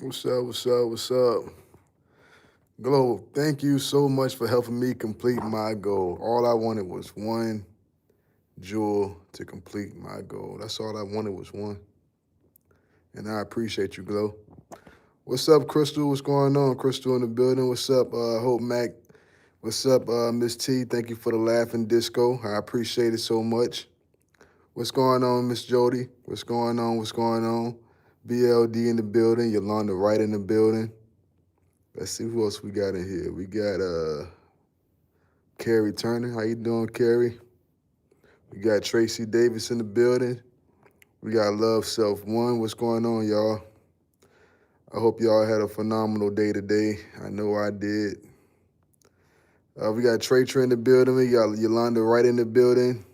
What's up? What's up? What's up? Glow, thank you so much for helping me complete my goal. All I wanted was one jewel to complete my goal. That's all I wanted was one. And I appreciate you, Glow. What's up, Crystal? What's going on? Crystal in the building. What's up, Hope Mac? What's up, Miss T? Thank you for the laughing disco. I appreciate it so much. What's going on, Miss Jody? What's going on? What's going on? BLD in the building. Yolanda Wright in the building. Let's see who else we got in here. We got Carrie Turner. How you doing, Carrie? We got Tracy Davis in the building. We got Love Self One. What's going on, y'all? I hope y'all had a phenomenal day today. I know I did. We got Trey Trey in the building. We got Yolanda Wright in the building.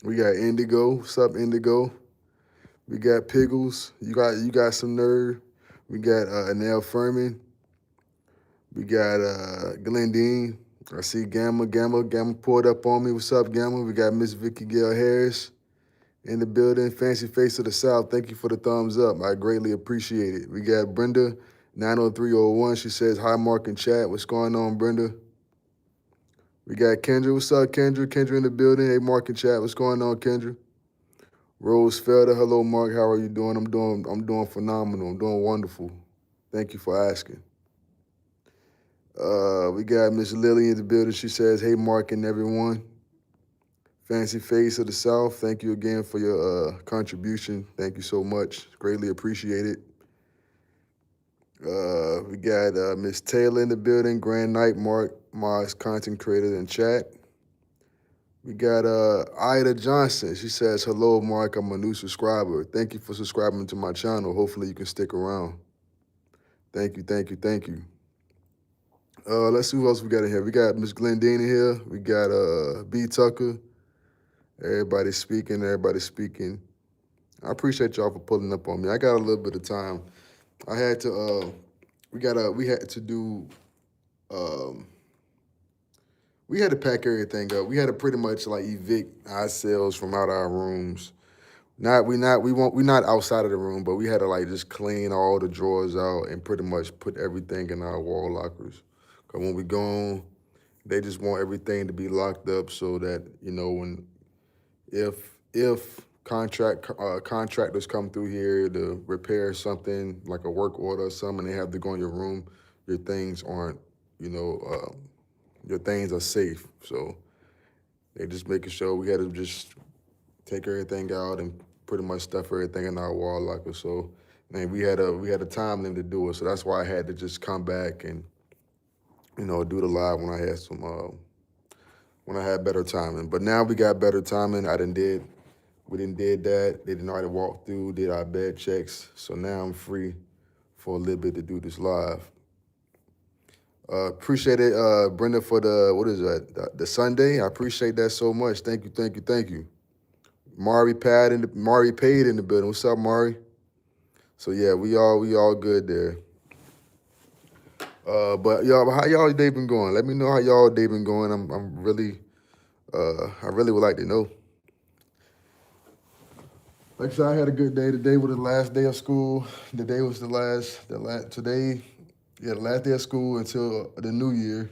We got Indigo. What's up, Indigo? We got Piggles. You got some nerve. We got Anel Furman. We got Glendine. I see Gamma pulled up on me. What's up, Gamma? We got Miss Vicky Gail Harris in the building. Fancy Face of the South. Thank you for the thumbs up. I greatly appreciate it. We got Brenda 90301. She says, hi, Mark and chat. What's going on, Brenda? We got Kendra. What's up, Kendra? Kendra in the building. Hey, Mark and chat. What's going on, Kendra? Rose Felder. Hello, Mark. How are you doing? I'm doing phenomenal. I'm doing wonderful. Thank you for asking. We got Miss Lily in the building. She says, hey, Mark and everyone. Fancy Face of the South, thank you again for your contribution. Thank you so much. Greatly appreciate it. We got Miss Taylor in the building. Grand Night, Mark, Mars, content creator in chat. We got Ida Johnson. She says, hello, Mark. I'm a new subscriber. Thank you for subscribing to my channel. Hopefully you can stick around. Thank you, thank you, thank you. Let's see who else we got in here. We got Miss Glendine in here. We got B. Tucker. Everybody's speaking. I appreciate y'all for pulling up on me. I got a little bit of time. I had to. We had to do. We had to pack everything up. We had to pretty much like evict ourselves from out our rooms. We're not outside of the room, but we had to like just clean all the drawers out and pretty much put everything in our wall lockers. Cause when we gone, they just want everything to be locked up so that if contractors come through here to repair something like a work order or something, and they have to go in your room, your things aren't, your things are safe. So they just making sure we had to just take everything out and pretty much stuff everything in our wall locker. So man, we had a time limit to do it. So that's why I had to just come back and do the live when I had when I had better timing. But now we got better timing. We didn't did that. They didn't already walk through, did our bed checks. So now I'm free for a little bit to do this live. Appreciate it, Brenda, for the Sunday. I appreciate that so much. Thank you, thank you, thank you. Mari Paid in the building. What's up, Mari? So yeah, we all good there. But y'all, how y'all day been going? Let me know how y'all day been going. I'm really, I really would like to know. Like I said, I had a good day. Today was the last day of school. Today was the last day of school until the new year.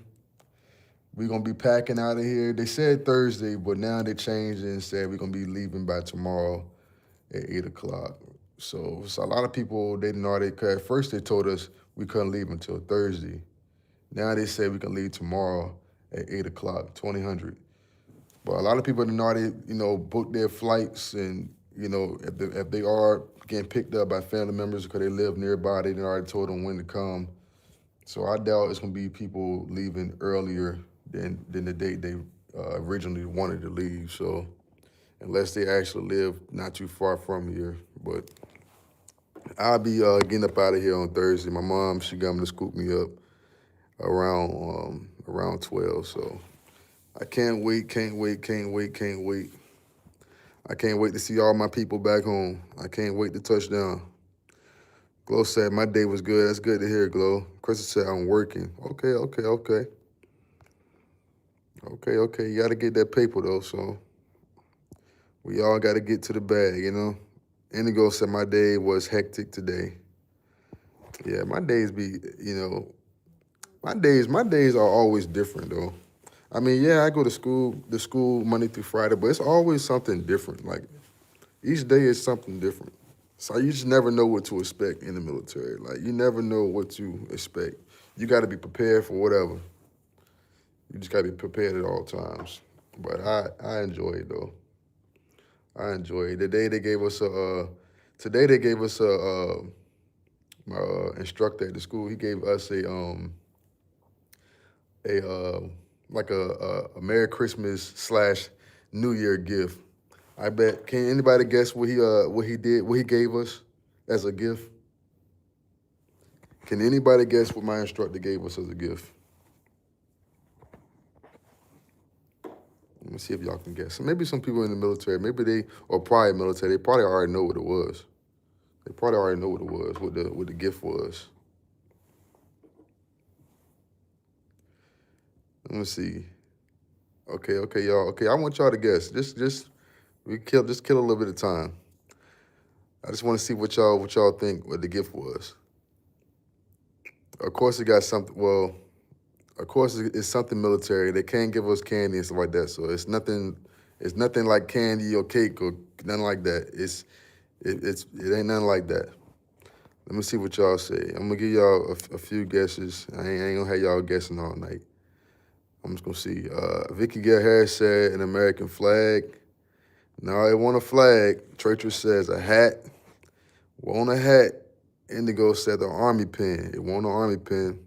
We're gonna be packing out of here. They said Thursday, but now they changed it and said we're gonna be leaving by tomorrow at 8 o'clock. So a lot of people, they didn't already, cause at first they told us we couldn't leave until Thursday. Now they say we can leave tomorrow at 8 o'clock, 2000. But a lot of people didn't already, book their flights, and if they are getting picked up by family members because they live nearby, they didn't already told them when to come. So I doubt it's gonna be people leaving earlier than the date they originally wanted to leave. So unless they actually live not too far from here, but I'll be getting up out of here on Thursday. My mom, she coming to scoop me up around 12. So I can't wait. I can't wait to see all my people back home. I can't wait to touch down. Glow said, my day was good. That's good to hear, Glow. Crystal said, I'm working. Okay. You got to get that paper, though, so we all got to get to the bag, Indigo said, my day was hectic today. Yeah, my days be, my days are always different though. I mean, yeah, I go to school Monday through Friday, but it's always something different. Like each day is something different. So you just never know what to expect in the military. Like you never know what to expect. You got to be prepared for whatever. You just got to be prepared at all times. But I enjoy it though. I enjoy it. Today they gave us my instructor at the school. He gave us a like a Merry Christmas slash New Year gift. I bet. Can anybody guess what he did? What he gave us as a gift? Can anybody guess what my instructor gave us as a gift? Let me see if y'all can guess. Maybe some people in the military, maybe they or prior military, they probably already know what it was. They probably already know what it was, what the gift was. Let me see. Okay, y'all. Okay, I want y'all to guess. Just kill a little bit of time. I just want to see what y'all think what the gift was. Of course, it got something. Well, of course, it's something military. They can't give us candy and stuff like that. So it's nothing. It's nothing like candy or cake or nothing like that. It ain't nothing like that. Let me see what y'all say. I'm gonna give y'all a few guesses. I ain't gonna have y'all guessing all night. I'm just gonna see. Vicky Gale Harris said an American flag. No, it wasn't a flag. Treacherous says a hat. Want a hat. Indigo said the army pin. It won't an army pin.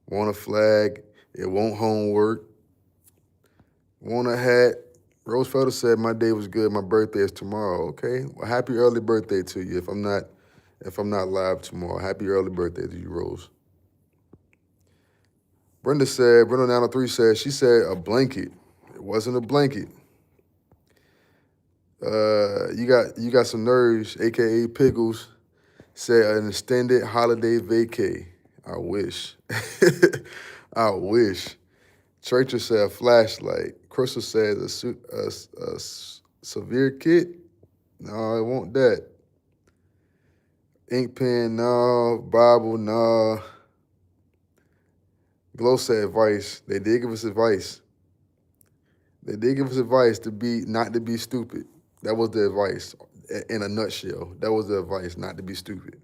Want a flag. It won't homework. Want a hat. Rosefelder said my day was good. My birthday is tomorrow. Okay. Well, happy early birthday to you. If I'm not live tomorrow, happy early birthday to you, Rose. Brenda 903 said she said a blanket. It wasn't a blanket. You got some nerves, aka Pickles. Said an extended holiday vacay. I wish. I wish. Treacher said a flashlight. Crystal said a severe kit. No, it won't that. Ink pen, no. Bible, no. Glow said advice. They did give us advice. They did give us advice not to be stupid. That was the advice in a nutshell. That was the advice, not to be stupid.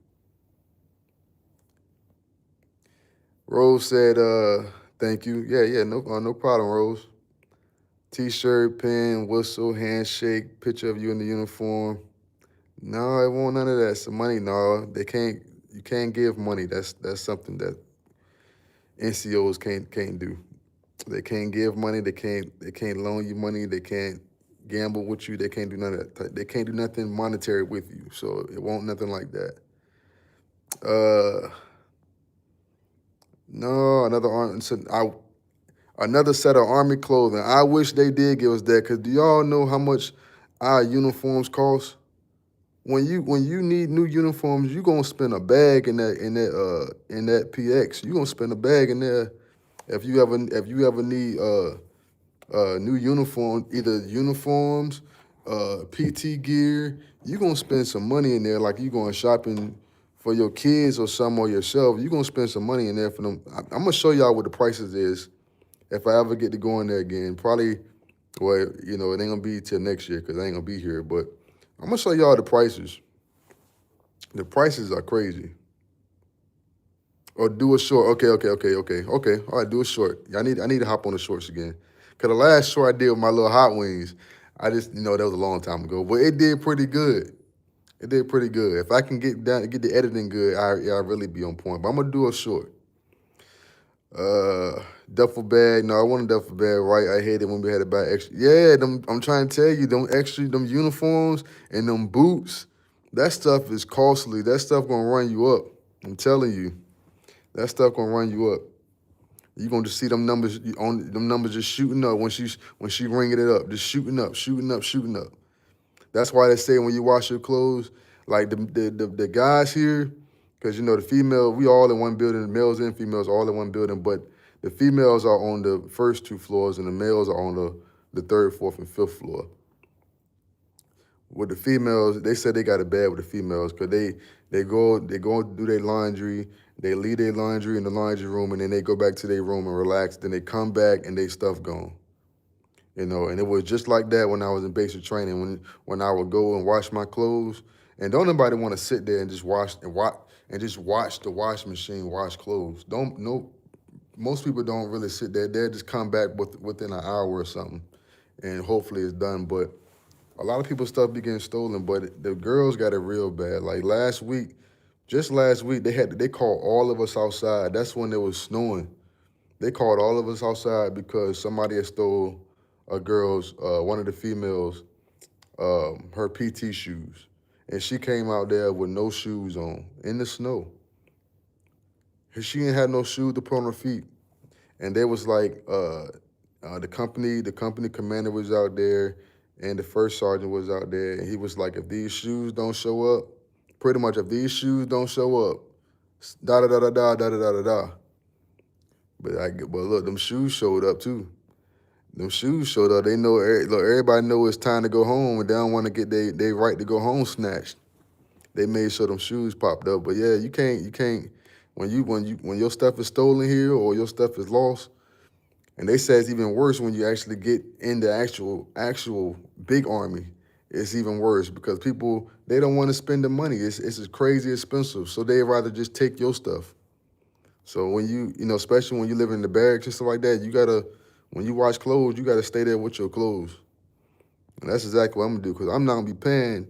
Rose said, thank you. Yeah, no problem, Rose. T-shirt, pen, whistle, handshake, picture of you in the uniform. No, it won't none of that. Some money, no. You can't give money. That's something that NCOs can't do. They can't give money, they can't loan you money, they can't gamble with you, they can't do none of that. They can't do nothing monetary with you. So it won't nothing like that. No, another set of army clothing. I wish they did give us that, because do y'all know how much our uniforms cost? When you need new uniforms, you gonna spend a bag in that PX. You gonna spend a bag in there if you ever need new uniform, either uniforms, PT gear. You gonna spend some money in there, like you going shopping for your kids or some or yourself. You gonna spend some money in there for them. I'm gonna show y'all what the prices is if I ever get to go in there again. Probably, well, it ain't gonna be till next year because I ain't gonna be here. But I'm gonna show y'all the prices. The prices are crazy. Or do a short. Okay. All right, do a short. I need to hop on the shorts again. Cause the last short I did with my little hot wings, I just that was a long time ago. But it did pretty good. It did pretty good. If I can get the editing good, I really be on point. But I'm gonna do a short. Duffel bag. No, I want a duffel bag, right? I hate it when we had to buy extra. Yeah, I'm trying to tell you, them uniforms and them boots, that stuff is costly. That stuff gonna run you up. I'm telling you. That stuff gonna run you up. You gonna just see them numbers just shooting up when she ringing it up, just shooting up. That's why they say when you wash your clothes, like the guys here, because the female, we all in one building, the males and females all in one building, but the females are on the first two floors and the males are on the third, fourth, and fifth floor. With the females, they said they got it bad with the females because They go do their laundry. They leave their laundry in the laundry room, and then they go back to their room and relax. Then they come back and they stuff gone. And it was just like that when I was in basic training. When I would go and wash my clothes, and don't nobody want to sit there and just watch the washing machine wash clothes. Don't no Most people don't really sit there. They'll just come back within an hour or something, and hopefully it's done. But a lot of people's stuff be getting stolen. But the girls got it real bad. Like just last week, they called all of us outside. That's when it was snowing. They called all of us outside because somebody had stole a girl's, one of the females, her PT shoes. And she came out there with no shoes on in the snow. She ain't had no shoes to put on her feet. And there was like the company commander was out there, and the first sergeant was out there, and he was like, if these shoes don't show up, pretty much if these shoes don't show up, da da da da da da da da da. But look, them shoes showed up too. Them shoes showed up. They know, look, everybody know it's time to go home, and they don't want to get they right to go home snatched. They made sure them shoes popped up. But yeah, you can't when your stuff is stolen here or your stuff is lost. And they say it's even worse when you actually get in the actual big army. It's even worse because people, they don't want to spend the money. It's crazy expensive. So they'd rather just take your stuff. So when especially when you live in the barracks and stuff like that, when you wash clothes, you gotta stay there with your clothes. And that's exactly what I'm gonna do, because I'm not gonna be paying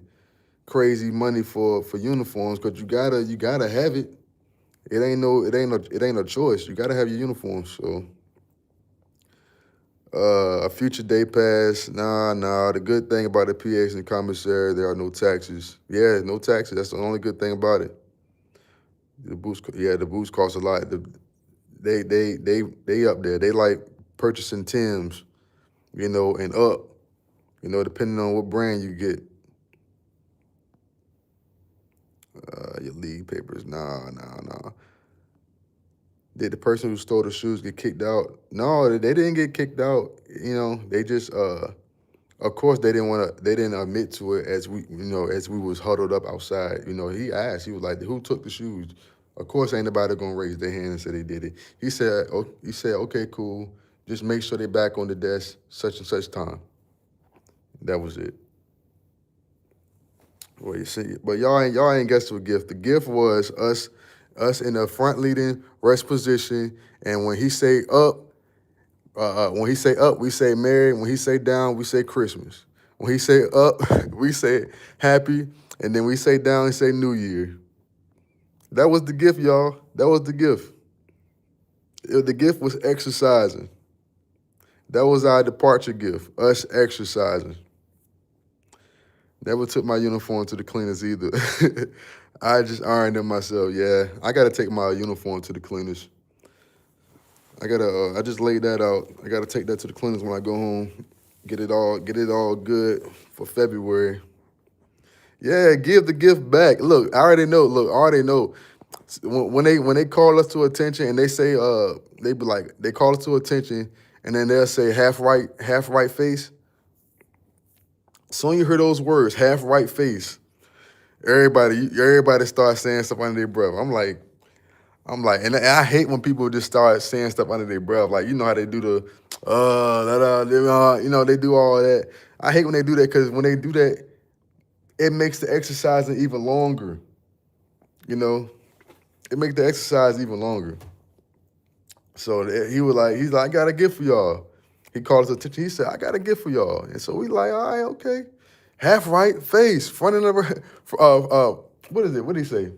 crazy money for uniforms, because you gotta have it. It ain't no choice. You gotta have your uniform. So a future day pass. Nah. The good thing about the PAs and commissary, there are no taxes. Yeah, no taxes. That's the only good thing about it. The boots cost a lot. They up there. They like purchasing Timbs, and up, depending on what brand you get. Your league papers. Nah. Did the person who stole the shoes get kicked out? No, they didn't get kicked out. They just, of course, they didn't admit to it as we was huddled up outside. He asked, he was like, who took the shoes? Of course, ain't nobody gonna raise their hand and say they did it. He said, okay, cool. Just make sure they're back on the desk such and such time. That was it. Well, you see, but y'all ain't guessed the gift. The gift was us in the front leading rest position, and when he say up, we say Merry. When he say down, we say Christmas. When he say up, we say happy, and then we say down and say New Year. That was the gift, y'all. That was the gift. The gift was exercising. That was our departure gift, us exercising. Never took my uniform to the cleaners either. I just ironed them myself. Yeah, I gotta take my uniform to the cleaners. I just laid that out. I gotta take that to the cleaners when I go home. Get it all good for February. Yeah, give the gift back. Look, I already know. When they call us to attention and they say they be like, they call us to attention and then they'll say half right face. Soon you hear those words, half right face. Everybody starts saying stuff under their breath. I'm like, and I hate when people just start saying stuff under their breath. Like, how they do the, they do all that. I hate when they do that, because when they do that, it makes the exercising even longer. It makes the exercise even longer. So he's like, I got a gift for y'all. He called us attention. He said, I got a gift for y'all. And so we like, all right, okay. Half right face, front of the, what is it? What did he say?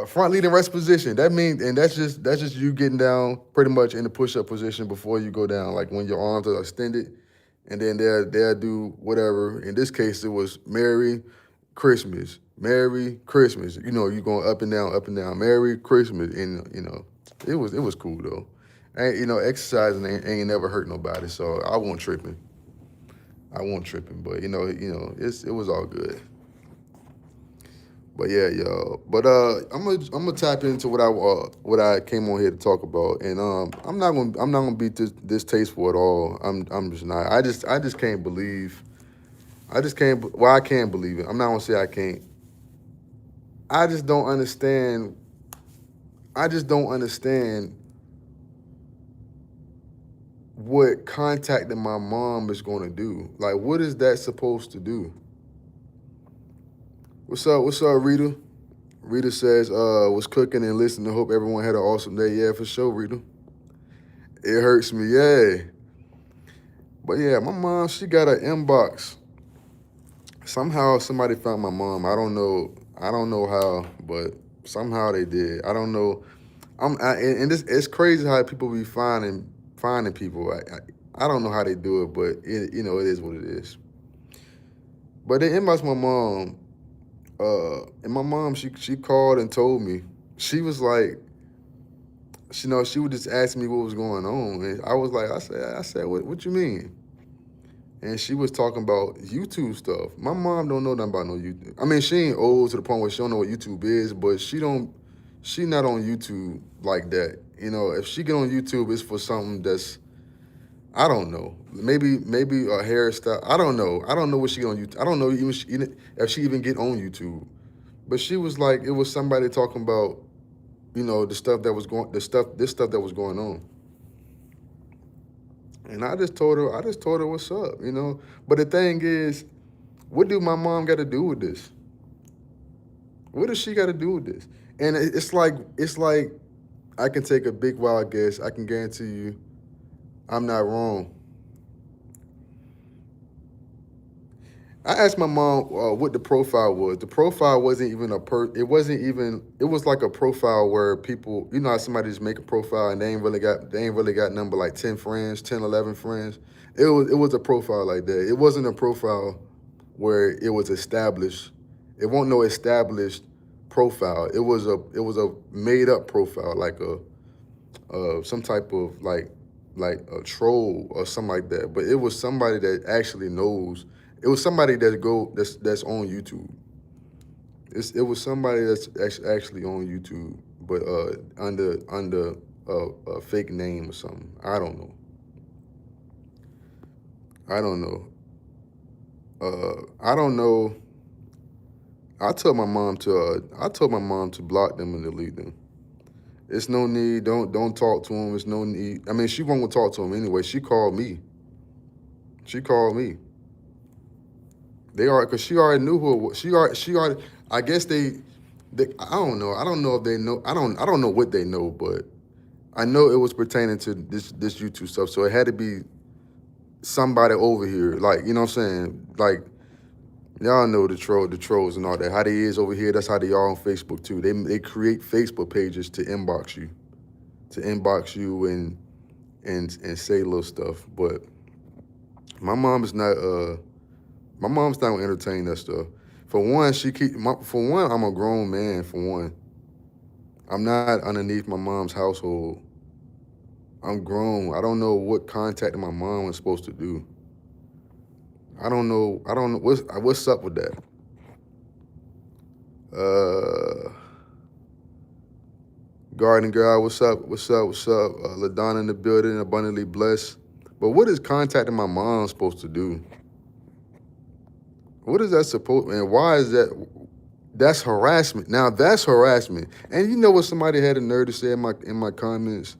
Front leading rest position. That means, and that's just you getting down pretty much in the push-up position before you go down, like when your arms are extended, and then they'll do whatever. In this case, it was Merry Christmas. Merry Christmas. You going up and down, Merry Christmas. And it was cool though. And exercising ain't never hurt nobody, so I wasn't tripping. But it was all good. But yeah, y'all. But I'm gonna tap into what I came on here to talk about, and I'm not gonna be distasteful at all. I'm just not. I just can't believe. I just can't. Well, I can't believe it. I'm not gonna say I can't. I just don't understand. I just don't understand what contacting my mom is going to do. Like, what is that supposed to do? What's up? What's up, Rita? Rita says, was cooking and listening. Hope everyone had an awesome day. Yeah, for sure, Rita. It hurts me, yeah. But yeah, my mom, she got an inbox. Somehow somebody found my mom. I don't know. I don't know how, but somehow they did. I don't know. And this, it's crazy how people be finding people. I don't know how they do it, but it it is what it is. But they inboxed my mom, and my mom she called and told me. She was like, she would just ask me what was going on, and I was like, I said, what you mean? And she was talking about YouTube stuff. My mom don't know nothing about no YouTube. I mean, she ain't old to the point where she don't know what YouTube is, but she not on YouTube like that. If she get on YouTube, it's for something that's, I don't know. Maybe a hairstyle. I don't know. I don't know what she get on YouTube. I don't know even if she even get on YouTube. But she was like, it was somebody talking about, this stuff that was going on. And I just told her what's up, But the thing is, what do my mom got to do with this? What does she got to do with this? And it's like I can take a big wild guess. I can guarantee you, I'm not wrong. I asked my mom what the profile was. The profile wasn't even it wasn't even. It was like a profile where people, how somebody just make a profile and they ain't really got number like 10 friends, 10, 11 friends. It was a profile like that. It wasn't a profile where it was established. It wasn't no established profile. It was a made up profile, like some type of like a troll or something like that. But it was somebody that actually knows. It was somebody that's on YouTube. It was somebody that's actually on YouTube, but under a fake name or something. I don't know. I don't know. I don't know. I told my mom to block them and delete them. It's no need. Don't talk to them. It's no need. I mean, she won't talk to them anyway. She called me. They are, because she already knew who it was. She already. I guess they. I don't know. I don't know if they know. I don't know what they know, but I know it was pertaining to this YouTube stuff. So it had to be somebody over here. Like, you know what I'm saying? Like, y'all know the trolls and all that. How they is over here, that's how they are on Facebook too. They create Facebook pages to inbox you and say little stuff. But my mom is not my mom's not gonna entertain that stuff. For one, I'm a grown man. For one, I'm not underneath my mom's household. I'm grown. I don't know what contacting my mom was supposed to do. I don't know what's up with that. Garden Girl, what's up? LaDonna in the building, abundantly blessed. But what is contacting my mom supposed to do? What is that supposed, and why is that? That's harassment. Now that's harassment. And you know what somebody had a nerve to say in my comments?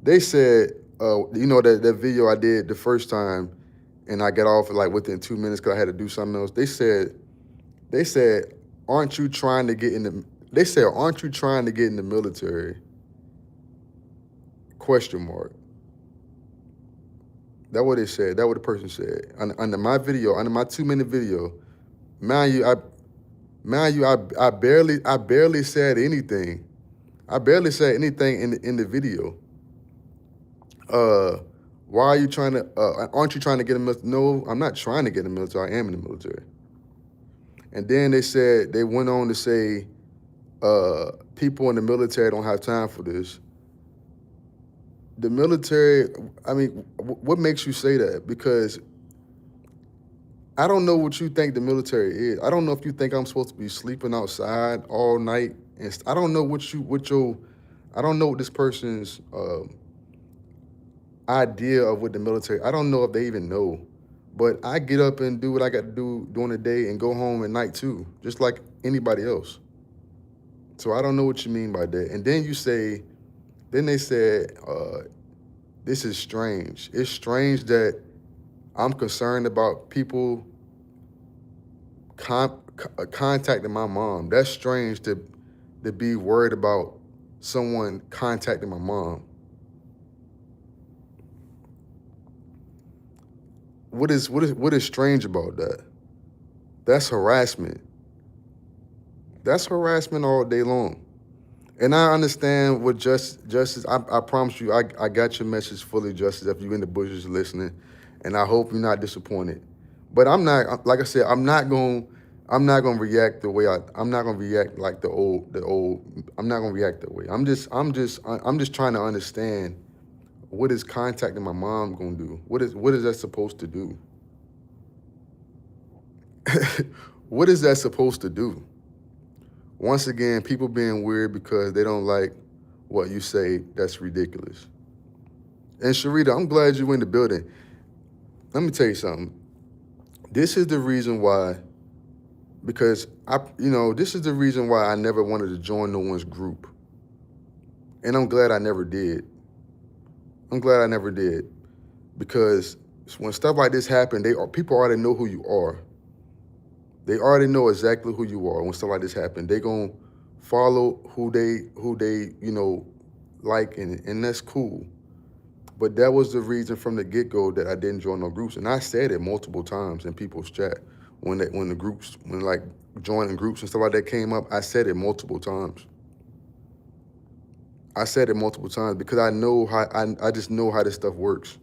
They said, that video I did the first time, and I got off like within 2 minutes because I had to do something else. They said, aren't you trying to get in the? They said, aren't you trying to get in the military? Question mark. That's what they said. That's what the person said. Under my video, under my 2-minute video, mind you, I barely said anything. I barely said anything in the video. Why are you trying to? Aren't you trying to get in the military? No, I'm not trying to get in the military. I am in the military. And then they went on to say, people in the military don't have time for this. The military, I mean, what makes you say that? Because I don't know what you think the military is. I don't know if you think I'm supposed to be sleeping outside all night. And I don't know I don't know what this person's idea of what the military, I don't know if they even know. But I get up and do what I got to do during the day and go home at night too, just like anybody else. So I don't know what you mean by that. And then then they said, this is strange. It's strange that I'm concerned about people contacting my mom. That's strange to be worried about someone contacting my mom. What is strange about that? That's harassment. That's harassment all day long. And I understand what Justice, I promise you, I got your message fully, Justice, if you're in the bushes listening, and I hope you're not disappointed. But I'm not, like I said, I'm not gonna react the way I'm not gonna react like the old, I'm not gonna react that way. I'm just trying to understand, what is contacting my mom gonna do? What is that supposed to do? What is that supposed to do? Once again, people being weird because they don't like what you say, that's ridiculous. And Sharita, I'm glad you in the building. Let me tell you something. This is the reason why, because this is the reason why I never wanted to join no one's group. And I'm glad I never did. I'm glad I never did. Because when stuff like this happen, people already know who you are. They already know exactly who you are when stuff like this happen. They gonna follow who they like, and that's cool. But that was the reason from the get-go that I didn't join no groups. And I said it multiple times in people's chat when like joining groups and stuff like that came up. I said it multiple times. I said it multiple times because I know how I just know how this stuff works.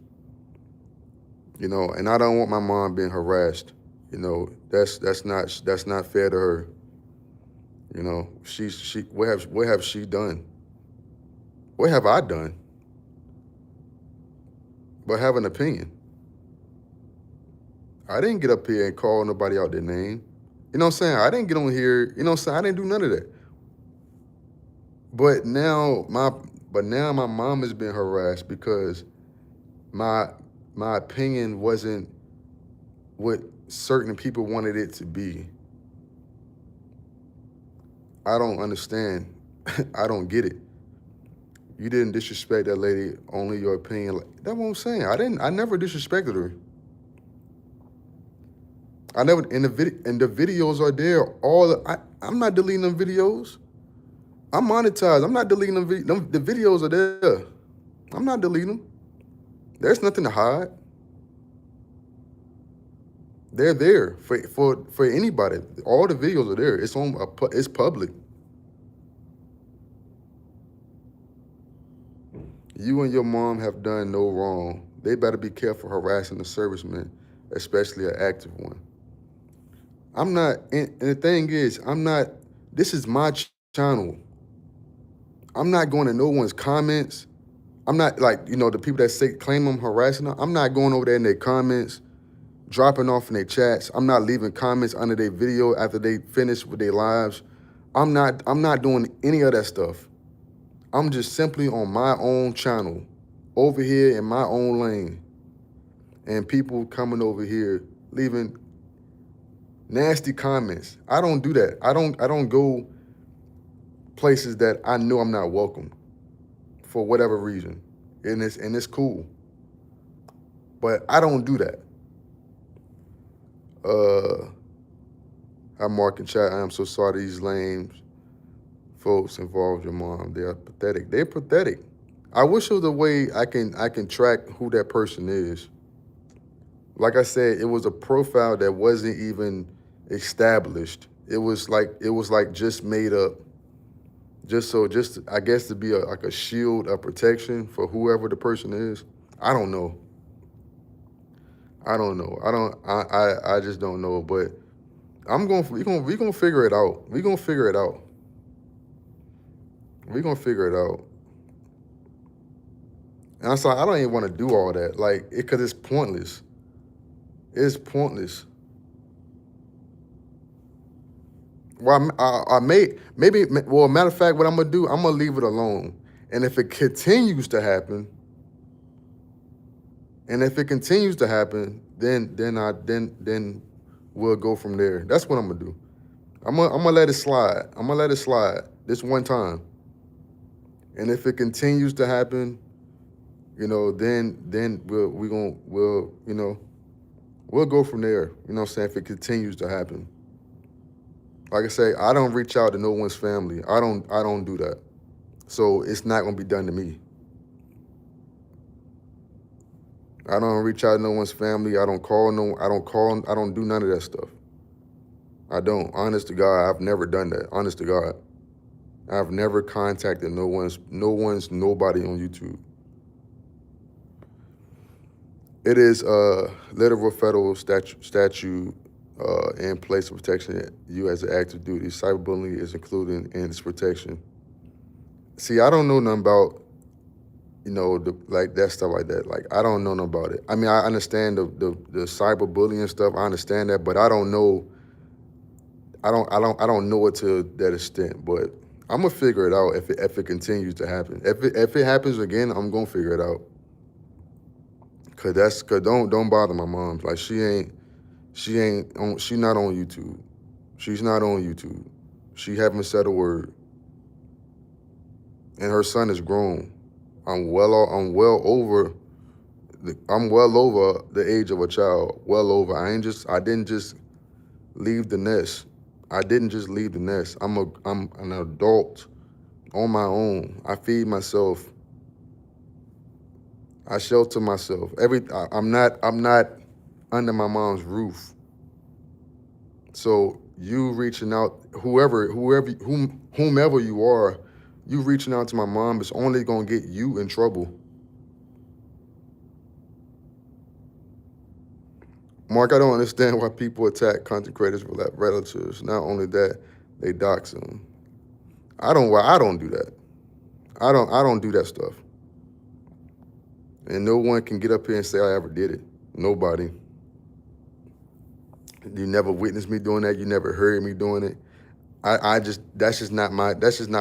And I don't want my mom being harassed. That's not fair to her. What have she done? What have I done? But have an opinion. I didn't get up here and call nobody out their name. You know what I'm saying? I didn't get on here, you know what I'm saying? I didn't do none of that. But now my mom has been harassed because my opinion wasn't what certain people wanted it to be. I don't understand. I don't get it. You didn't disrespect that lady, only your opinion. That's what I'm saying. I never disrespected her. I never, and the videos are there. I'm not deleting them videos. I'm monetized. I'm not deleting them. The videos are there. I'm not deleting them. There's nothing to hide. They're there for anybody. All the videos are there. It's public. You and your mom have done no wrong. They better be careful harassing a serviceman, especially an active one. I'm not, and the thing is, this is my channel. I'm not going to no one's comments. I'm not like, the people that claim I'm harassing them. I'm not going over there in their comments, dropping off in their chats. I'm not leaving comments under their video after they finish with their lives. I'm not doing any of that stuff. I'm just simply on my own channel, over here in my own lane. And people coming over here leaving nasty comments. I don't do that. I don't go places that I know I'm not welcome for whatever reason. And it's cool. But I don't do that. I'm marking chat. I am so sorry these lame folks involved your mom. They are pathetic. They're pathetic. I wish there was a way I can track who that person is. Like I said, it was a profile that wasn't even established. It was like just made up. Just I guess to be like a shield, a protection for whoever the person is. I don't know. I just don't know. But we're gonna figure it out. We're gonna figure it out. We're gonna figure it out. And I don't even want to do all that, because it's pointless. It's pointless. Well, matter of fact, what I'm gonna do, I'm gonna leave it alone. And if it continues to happen, then we'll go from there. That's what I'm gonna do. I'm gonna let it slide. I'm gonna let it slide this one time. And if it continues to happen, then we'll go from there. You know what I'm saying? If it continues to happen. Like I say, I don't reach out to no one's family. I don't do that. So it's not gonna be done to me. I don't reach out to no one's family. I don't do none of that stuff. I don't. Honest to God, I've never done that. Honest to God. I've never contacted nobody on YouTube. It is literal federal statute in place of protecting you as an active duty. Cyberbullying is included in its protection. See, I don't know nothing about, like that stuff like that. Like, I don't know nothing about it. I mean, I understand the cyberbullying stuff. I understand that, but I don't know. I don't know it to that extent. But I'm gonna figure it out if it continues to happen. If it happens again, I'm gonna figure it out. Cause don't bother my mom. Like she not on YouTube. She's not on YouTube. She haven't said a word. And her son is grown. I'm well over the age of a child. Well over. I didn't just leave the nest. I didn't just leave the nest. I'm an adult on my own. I feed myself. I shelter myself. I'm not under my mom's roof. So you reaching out, whomever you are, you reaching out to my mom is only gonna get you in trouble. Mark, I don't understand why people attack content creators' relatives. Not only that, they dox them. I don't do that. I don't do that stuff. And no one can get up here and say I ever did it. Nobody. You never witnessed me doing that. You never heard me doing it. That's just not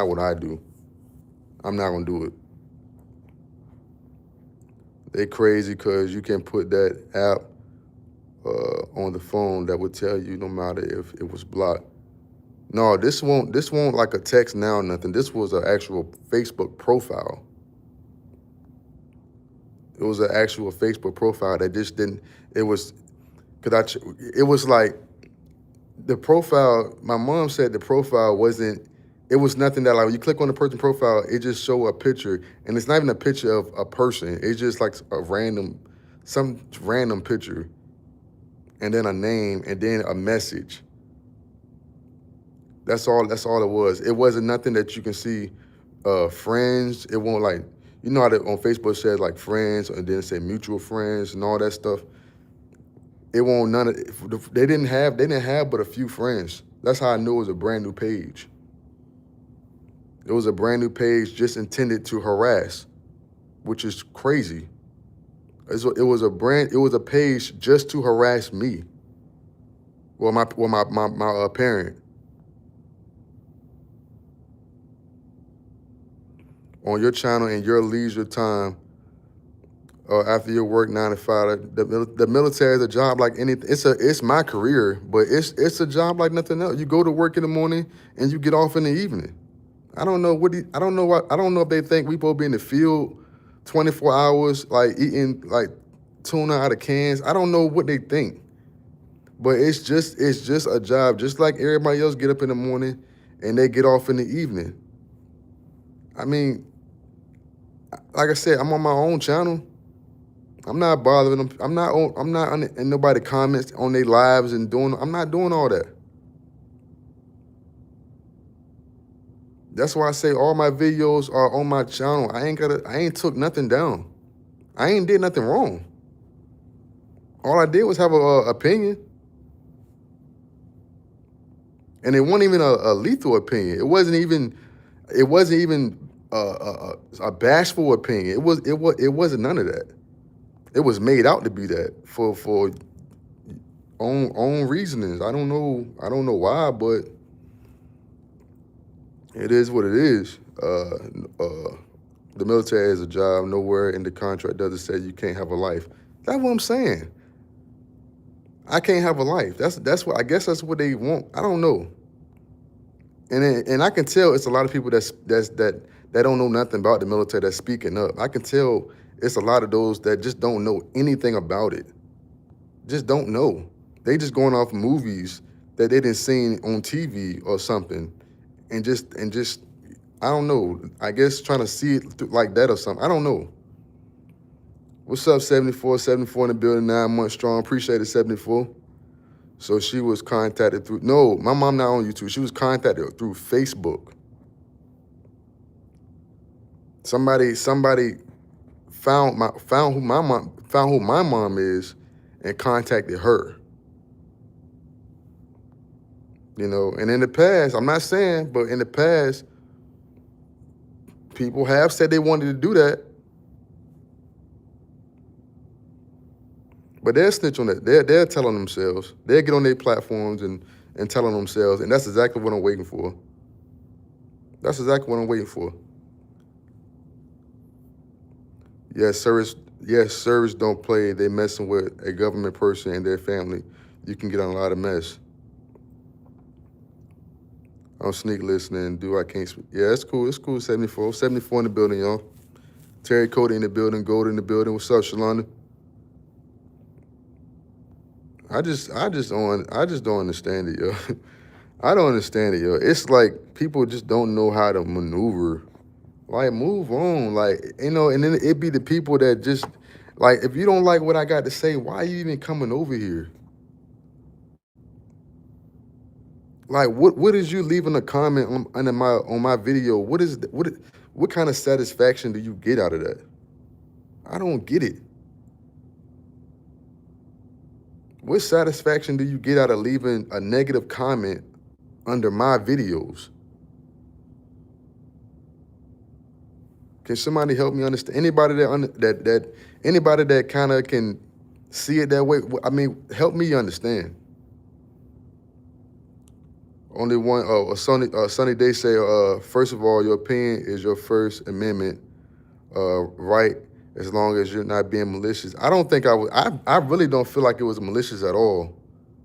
what I do. I'm not gonna do it. They crazy because you can put that app on the phone that would tell you no matter if it was blocked. No, this won't like a text now or nothing. This was an actual Facebook profile. It was an actual Facebook profile that just didn't, it was like the profile, my mom said the profile wasn't, it was nothing that like, when you click on the person's profile, it just show a picture, and it's not even a picture of a person. It's just like some random picture, and then a name, and then a message. That's all it was. It wasn't nothing that you can see friends. It won't like, you know how on Facebook says like friends, and then say mutual friends and all that stuff. It won't they didn't have but a few friends. That's how I knew it was a brand new page. It was a brand new page just intended to harass, which is crazy. It was a page just to harass me. Well, my parent. On your channel in your leisure time, after your work 9 to 5, the military is a job like anything. It's my career, but it's a job like nothing else. You go to work in the morning and you get off in the evening. I don't know if they think we supposed to be in the field 24 hours, like eating like tuna out of cans. I don't know what they think, but it's just a job, just like everybody else get up in the morning and they get off in the evening. I mean, like I said, I'm on my own channel. I'm not bothering them. I'm not in nobody comments on their lives and I'm not doing all that. That's why I say all my videos are on my channel. I ain't took nothing down. I ain't did nothing wrong. All I did was have an opinion. And it wasn't even a lethal opinion. It wasn't even a bashful opinion. It wasn't none of that. It was made out to be that for own reasonings. I don't know why, but it is what it is. The military is a job. Nowhere in the contract does it say you can't have a life. That's what I'm saying. I can't have a life. That's what I guess that's what they want. I don't know. And I can tell it's a lot of people that don't know nothing about the military that's speaking up. I can tell it's a lot of those that just don't know anything about it. Just don't know. They just going off movies that they didn't seen on TV or something, and just I don't know. I guess trying to see it like that or something. I don't know. What's up, 74? 74 in the building, 9 months strong. Appreciate it, 74. So she was contacted through, no, my mom not on YouTube. She was contacted through Facebook. Somebody found who my mom is and contacted her. You know, and in the past, I'm not saying, but in the past, people have said they wanted to do that. But they'll snitch on that. They're telling themselves. They'll get on their platforms and telling themselves, and that's exactly what I'm waiting for. That's exactly what I'm waiting for. Yes, service don't play. They messing with a government person and their family. You can get on a lot of mess. I'm sneak listening. I can't speak. Yeah, it's cool. It's cool. 74. 74 in the building, y'all. Terry Cody in the building. Gold in the building. What's up, Shalonda? I just don't understand it, yo. I don't understand it, yo. It's like people just don't know how to maneuver. Like, move on. Like, you know, and then it be the people that just, like, if you don't like what I got to say, why are you even coming over here? Like, what is you leaving a comment on my video? What kind of satisfaction do you get out of that? I don't get it. What satisfaction do you get out of leaving a negative comment under my videos? Can somebody help me understand? Anybody anybody that kind of can see it that way? I mean, help me understand. Only one. Oh, Sunny Day say, first of all, your opinion is your First Amendment right, as long as you're not being malicious. I don't think I really don't feel like it was malicious at all.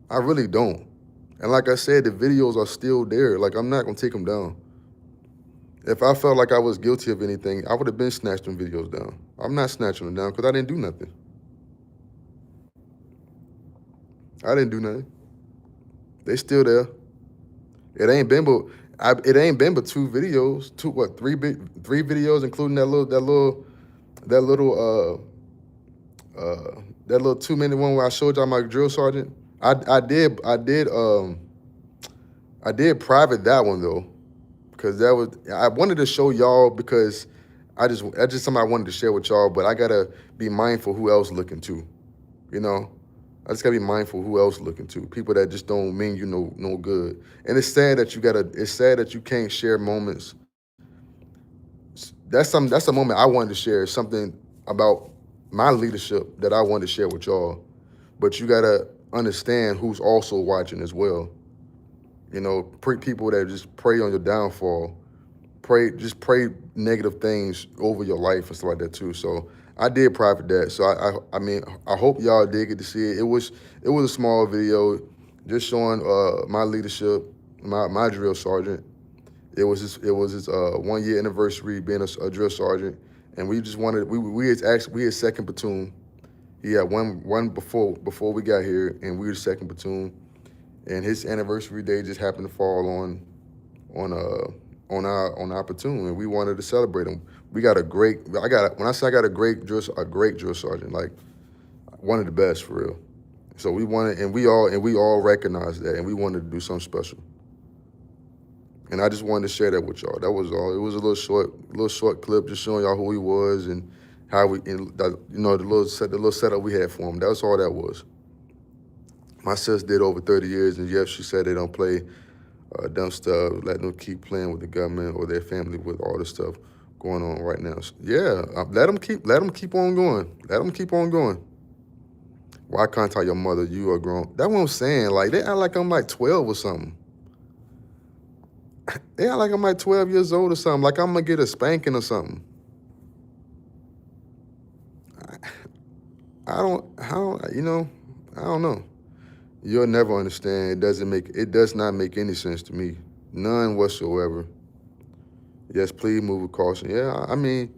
I really don't. And like I said, the videos are still there. Like, I'm not gonna take them down. If I felt like I was guilty of anything, I would have been snatched them videos down. I'm not snatching them down because I didn't do nothing. I didn't do nothing. They still there. It ain't been but 2 videos, three videos, including that little 2-minute one where I showed y'all my drill sergeant. I did private that one though, because I wanted to show y'all because that's just something I wanted to share with y'all, but I gotta be mindful who else looking too, you know. I just gotta be mindful who else looking too. People that just don't mean you no good. And it's sad that you can't share moments. That's a moment I wanted to share, something about my leadership that I wanted to share with y'all. But you gotta understand who's also watching as well. You know, people that just prey on your downfall, pray negative things over your life and stuff like that too. So I did private that. So I mean, I hope y'all did get to see it. It was a small video just showing my leadership, my drill sergeant. It was his 1-year anniversary being a drill sergeant, and we just wanted we had second platoon. He had one before we got here, and we were second platoon, and his anniversary day just happened to fall on our platoon, and we wanted to celebrate him. When I say I got a great drill sergeant, like one of the best for real. So we wanted, and we all recognized that, and we wanted to do something special. And I just wanted to share that with y'all. That was all. It was a little short clip, just showing y'all who he was and how the little setup we had for him. That was all that was. My sis did over 30 years, and yes, she said they don't play dumb stuff, letting them keep playing with the government or their family with all this stuff going on right now. So, yeah, let them keep on going. Let them keep on going. Why contact your mother? You are grown. That's what I'm saying. Like, they act like I'm like 12 or something. They act like I'm like 12 years old or something. Like I'm gonna get a spanking or something. I don't know. You'll never understand. It does not make any sense to me. None whatsoever. Yes, please move with caution. Yeah, I mean,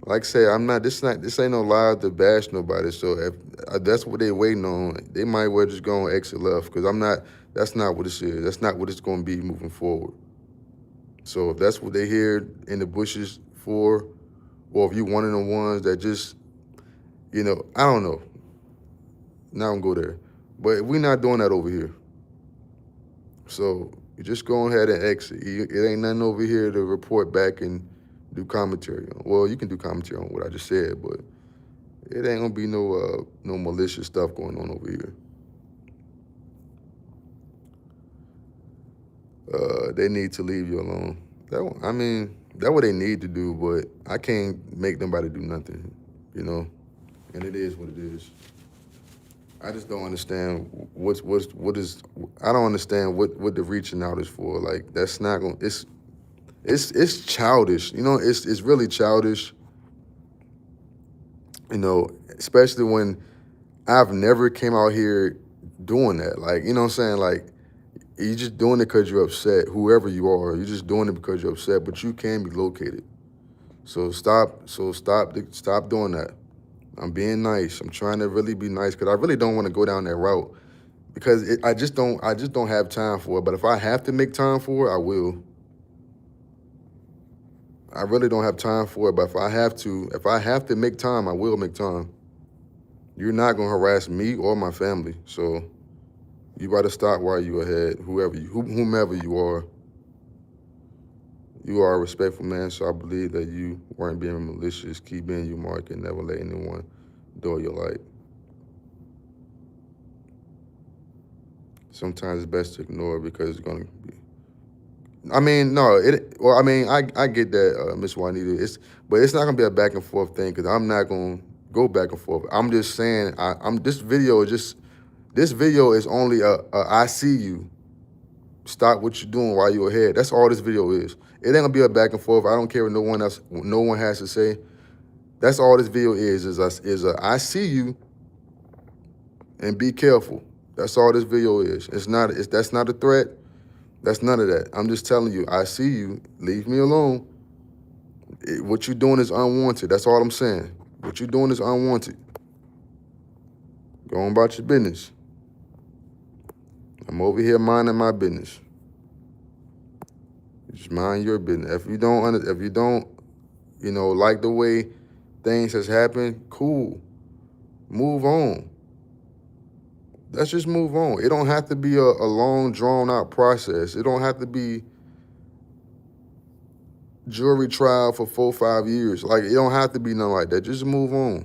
like I say, I'm not. This ain't no lie to bash nobody. So if that's what they waiting on, they might well just go and exit left because I'm not. That's not what this is. That's not what it's going to be moving forward. So if that's what they hear in the bushes for, or if you one of the ones that just, I don't know. Now I'm go there, but we're not doing that over here. So you just go ahead and exit. It ain't nothing over here to report back and do commentary on. Well, you can do commentary on what I just said, but it ain't gonna be no malicious stuff going on over here. They need to leave you alone. That's what they need to do, but I can't make nobody do nothing, and it is what it is. I just don't understand I don't understand what the reaching out is for. Like that's not gonna. It's childish. It's really childish. Especially when I've never came out here doing that. Like, you know what I'm saying? Like, you're just doing it because you're upset, whoever you are. You're just doing it because you're upset, but you can be located. So stop doing that. I'm being nice. I'm trying to really be nice because I really don't want to go down that route because I just don't have time for it. But if I have to make time for it, I will. I really don't have time for it, but if I have to make time, I will make time. You're not gonna harass me or my family, so you better stop while you're ahead, whomever you are. You are a respectful man, so I believe that you weren't being malicious. Keep being you, Mark, and never let anyone dull your light. Sometimes it's best to ignore because it's gonna be. I mean, no, I get that, Miss Juanita. But it's not gonna be a back and forth thing because I'm not gonna go back and forth. I'm just saying, this video is only I see you. Stop what you're doing while you're ahead. That's all this video is. It ain't gonna be a back and forth. I don't care what no one has to say. That's all this video is I see you and be careful. That's all this video is. That's not a threat. That's none of that. I'm just telling you, I see you. Leave me alone. What you're doing is unwanted. That's all I'm saying. What you're doing is unwanted. Go on about your business. I'm over here minding my business. Just mind your business. If you don't, like the way things has happened, cool. Move on. Let's just move on. It don't have to be a long, drawn-out process. It don't have to be jury trial for 4 or 5 years. Like, it don't have to be nothing like that. Just move on.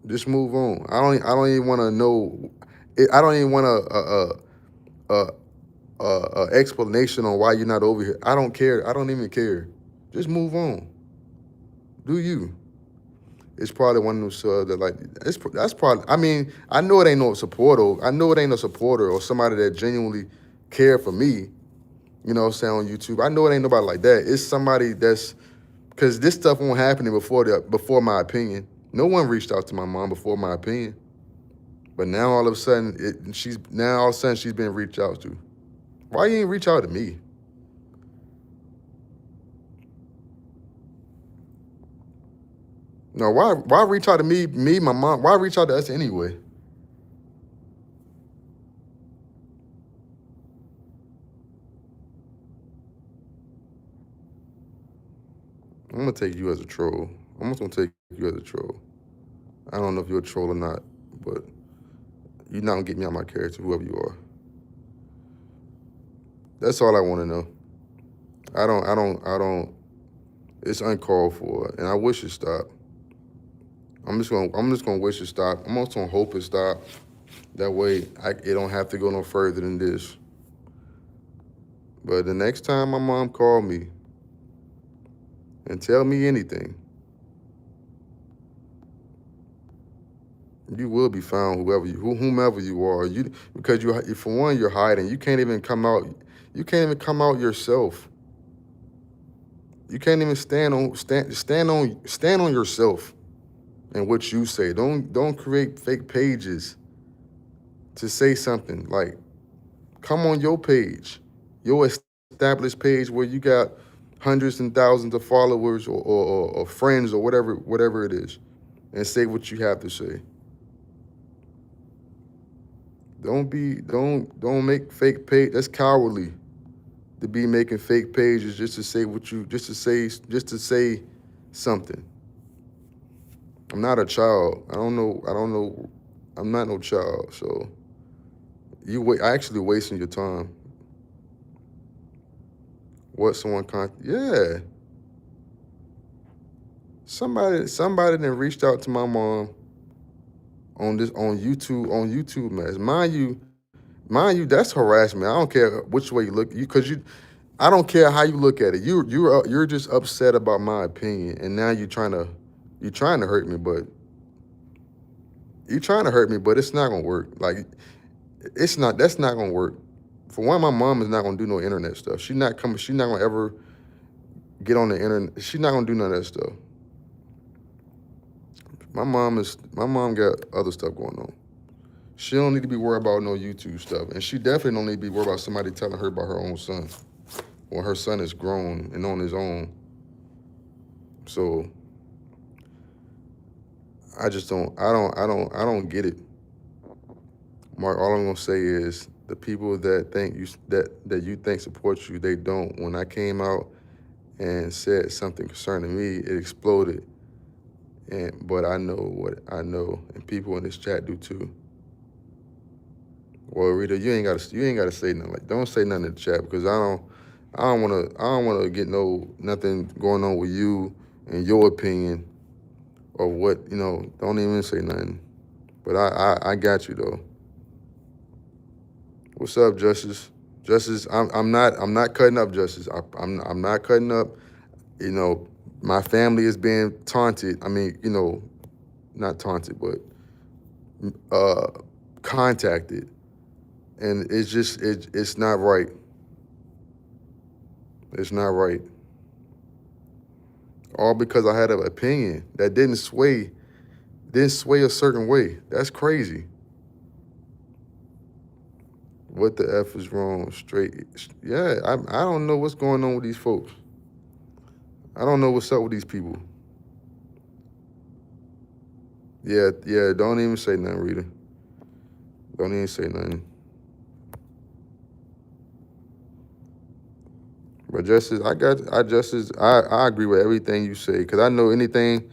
Just move on. I don't even want to know. I don't even want a explanation on why you're not over here. I don't care. I don't even care. Just move on. Do you? It's probably one of those that that's probably. I mean, I know it ain't no supporter. I know it ain't no supporter or somebody that genuinely care for me. You know, say on YouTube. I know it ain't nobody like that. It's somebody that's because this stuff won't happen before my opinion. No one reached out to my mom before my opinion, but now all of a sudden she's been reached out to. Why you ain't reach out to me? No, why reach out to me, my mom? Why reach out to us anyway? I'm gonna take you as a troll. I'm just gonna take you as a troll. I don't know if you're a troll or not, but you're not gonna get me out my character, whoever you are. That's all I want to know. I don't. It's uncalled for, and I wish it stopped. I'm just gonna wish it stopped. I'm also gonna hope it stopped. That way, it don't have to go no further than this. But the next time my mom called me and tell me anything, you will be found, whomever you are. Because for one, you're hiding. You can't even come out. You can't even come out yourself. You can't even stand on yourself and what you say. Don't create fake pages to say something. Like, Come on your page, your established page where you got hundreds and thousands of followers or friends or whatever it is, and say what you have to say. Don't make fake page. That's cowardly to be making fake pages just to say just to say something. I'm not a child. I don't know. I'm not no child. So actually wasting your time. What someone yeah. Somebody then reached out to my mom on YouTube, man. Mind you, that's harassment. I don't care which way you look, I don't care how you look at it. You're just upset about my opinion, and now you're trying to hurt me, but it's not gonna work. Like, that's not gonna work. For one, my mom is not gonna do no internet stuff. She's not gonna ever get on the internet. She's not gonna do none of that stuff. My mom got other stuff going on. She don't need to be worried about no YouTube stuff, and she definitely don't need to be worried about somebody telling her about her own son, when her son is grown and on his own. So I just don't get it. Mark, all I'm gonna say is the people that think you think support you, they don't. When I came out and said something concerning me, it exploded. But I know what I know, and people in this chat do too. Well, Rita, you ain't gotta say nothing. Like, don't say nothing in the chat, because I don't wanna get nothing going on with you and your opinion or what, don't even say nothing. But I got you though. What's up, Justice? Justice, I'm not cutting up, Justice. I'm not cutting up. My family is being taunted. I mean, not taunted, but contacted. And it's not right. It's not right. All because I had an opinion that didn't sway a certain way. That's crazy. What the F is wrong? Yeah, I don't know what's going on with these folks. I don't know what's up with these people. Yeah, don't even say nothing, Rita. Don't even say nothing. But Justice, I agree with everything you say, because I know anything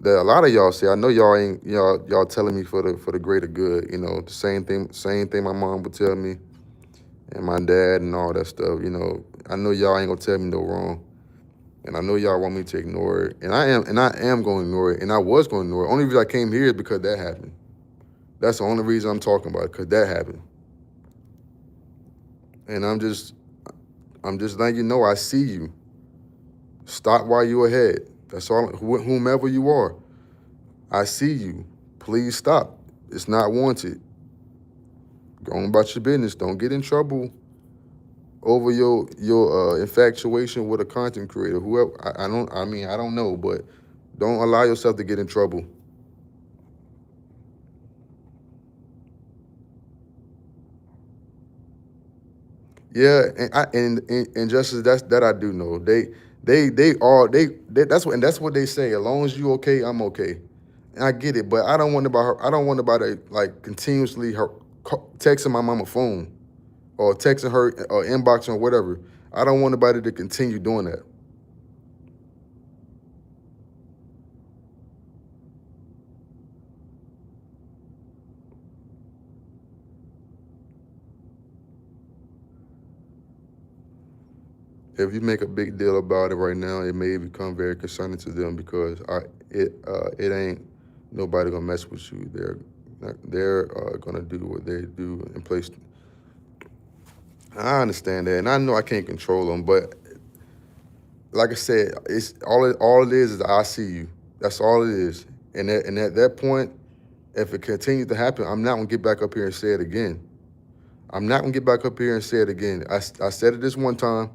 that a lot of y'all say, I know y'all ain't y'all telling me for the greater good. The same thing my mom would tell me, and my dad and all that stuff. I know y'all ain't gonna tell me no wrong, and I know y'all want me to ignore it, and I am going to ignore it, and I was going to ignore it. Only reason I came here is because that happened. That's the only reason I'm talking about it, because that happened. And I'm just letting you know I see you. Stop while you're ahead. That's all. Whomever you are, I see you. Please stop. It's not wanted. Go on about your business. Don't get in trouble over your infatuation with a content creator. Whoever, I don't know, but don't allow yourself to get in trouble. Yeah, and Justice, that I do know. That's what they say. As long as you okay, I'm okay. And I get it, but I don't want nobody like continuously texting my mama phone or texting her or inboxing or whatever. I don't want nobody to continue doing that. If you make a big deal about it right now, it may become very concerning to them, because it ain't nobody gonna mess with you. They're gonna do what they do in place. I understand that, and I know I can't control them, but like I said, it's all it is I see you. That's all it is. And at that point, if it continues to happen, I'm not gonna get back up here and say it again. I'm not gonna get back up here and say it again. I said it this one time,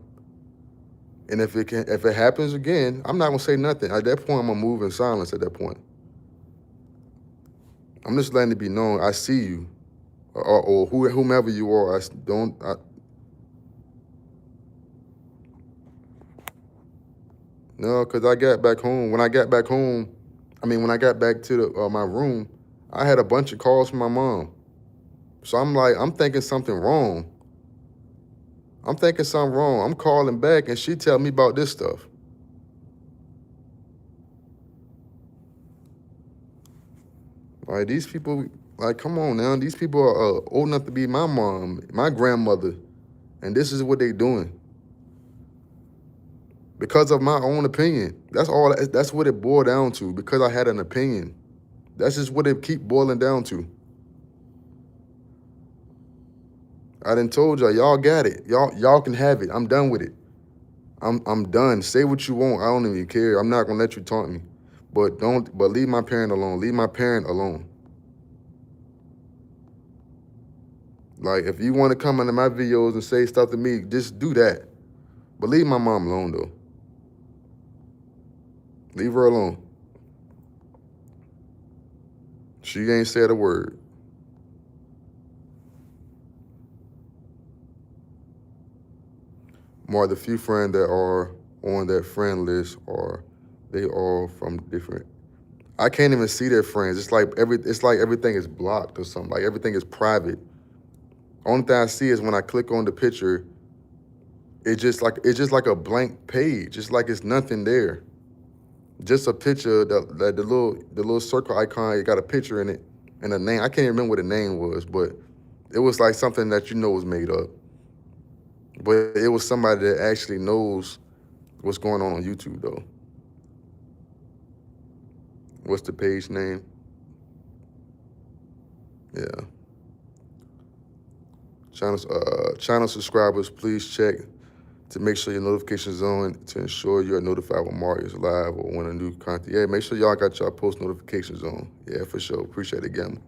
and if it happens again, I'm not gonna say nothing. At that point, I'm gonna move in silence. At that point, I'm just letting it be known I see you. or whomever you are. No, because I got back home. When I got back home, when I got back to my room, I had a bunch of calls from my mom. So I'm like, I'm thinking something wrong. I'm calling back, and she tell me about this stuff. Like, these people, like, come on now. These people are old enough to be my mom, my grandmother, and this is what they doing. Because of my own opinion. That's all. That's what it boiled down to. Because I had an opinion. That's just what it keep boiling down to. I done told y'all got it. Y'all can have it. I'm done with it. I'm done. Say what you want. I don't even care. I'm not gonna let you taunt me. But leave my parent alone. Leave my parent alone. Like, if you want to come into my videos and say stuff to me, just do that. But leave my mom alone though. Leave her alone. She ain't said a word. More the few friends that are on that friend list they all from different. I can't even see their friends. It's like everything is blocked or something. Like, everything is private. Only thing I see is when I click on the picture, it's just like a blank page. It's like it's nothing there. Just a picture, the little circle icon, it got a picture in it and a name. I can't even remember what the name was, but it was like something that was made up. But it was somebody that actually knows what's going on YouTube though. What's the page name? Yeah. Channel subscribers, please check to make sure your notifications on to ensure you are notified when Mario is live or when a new content. Yeah, make sure y'all got y'all post notifications on. Yeah, for sure. Appreciate it again.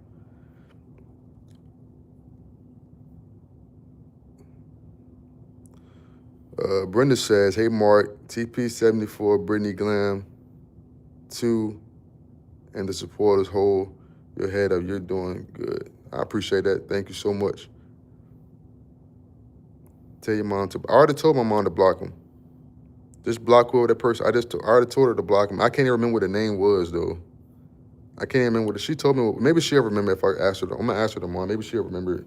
Brenda says, hey, Mark, TP74, Brittany Glam, 2, and the supporters hold your head up. You're doing good. I appreciate that. Thank you so much. Tell your mom to. I already told my mom to block him. Just block whoever that person. I already told her to block him. I can't even remember what the name was though. I can't even remember what she told me. Maybe she'll remember if I ask her. I'm gonna ask her tomorrow. Maybe she'll remember it.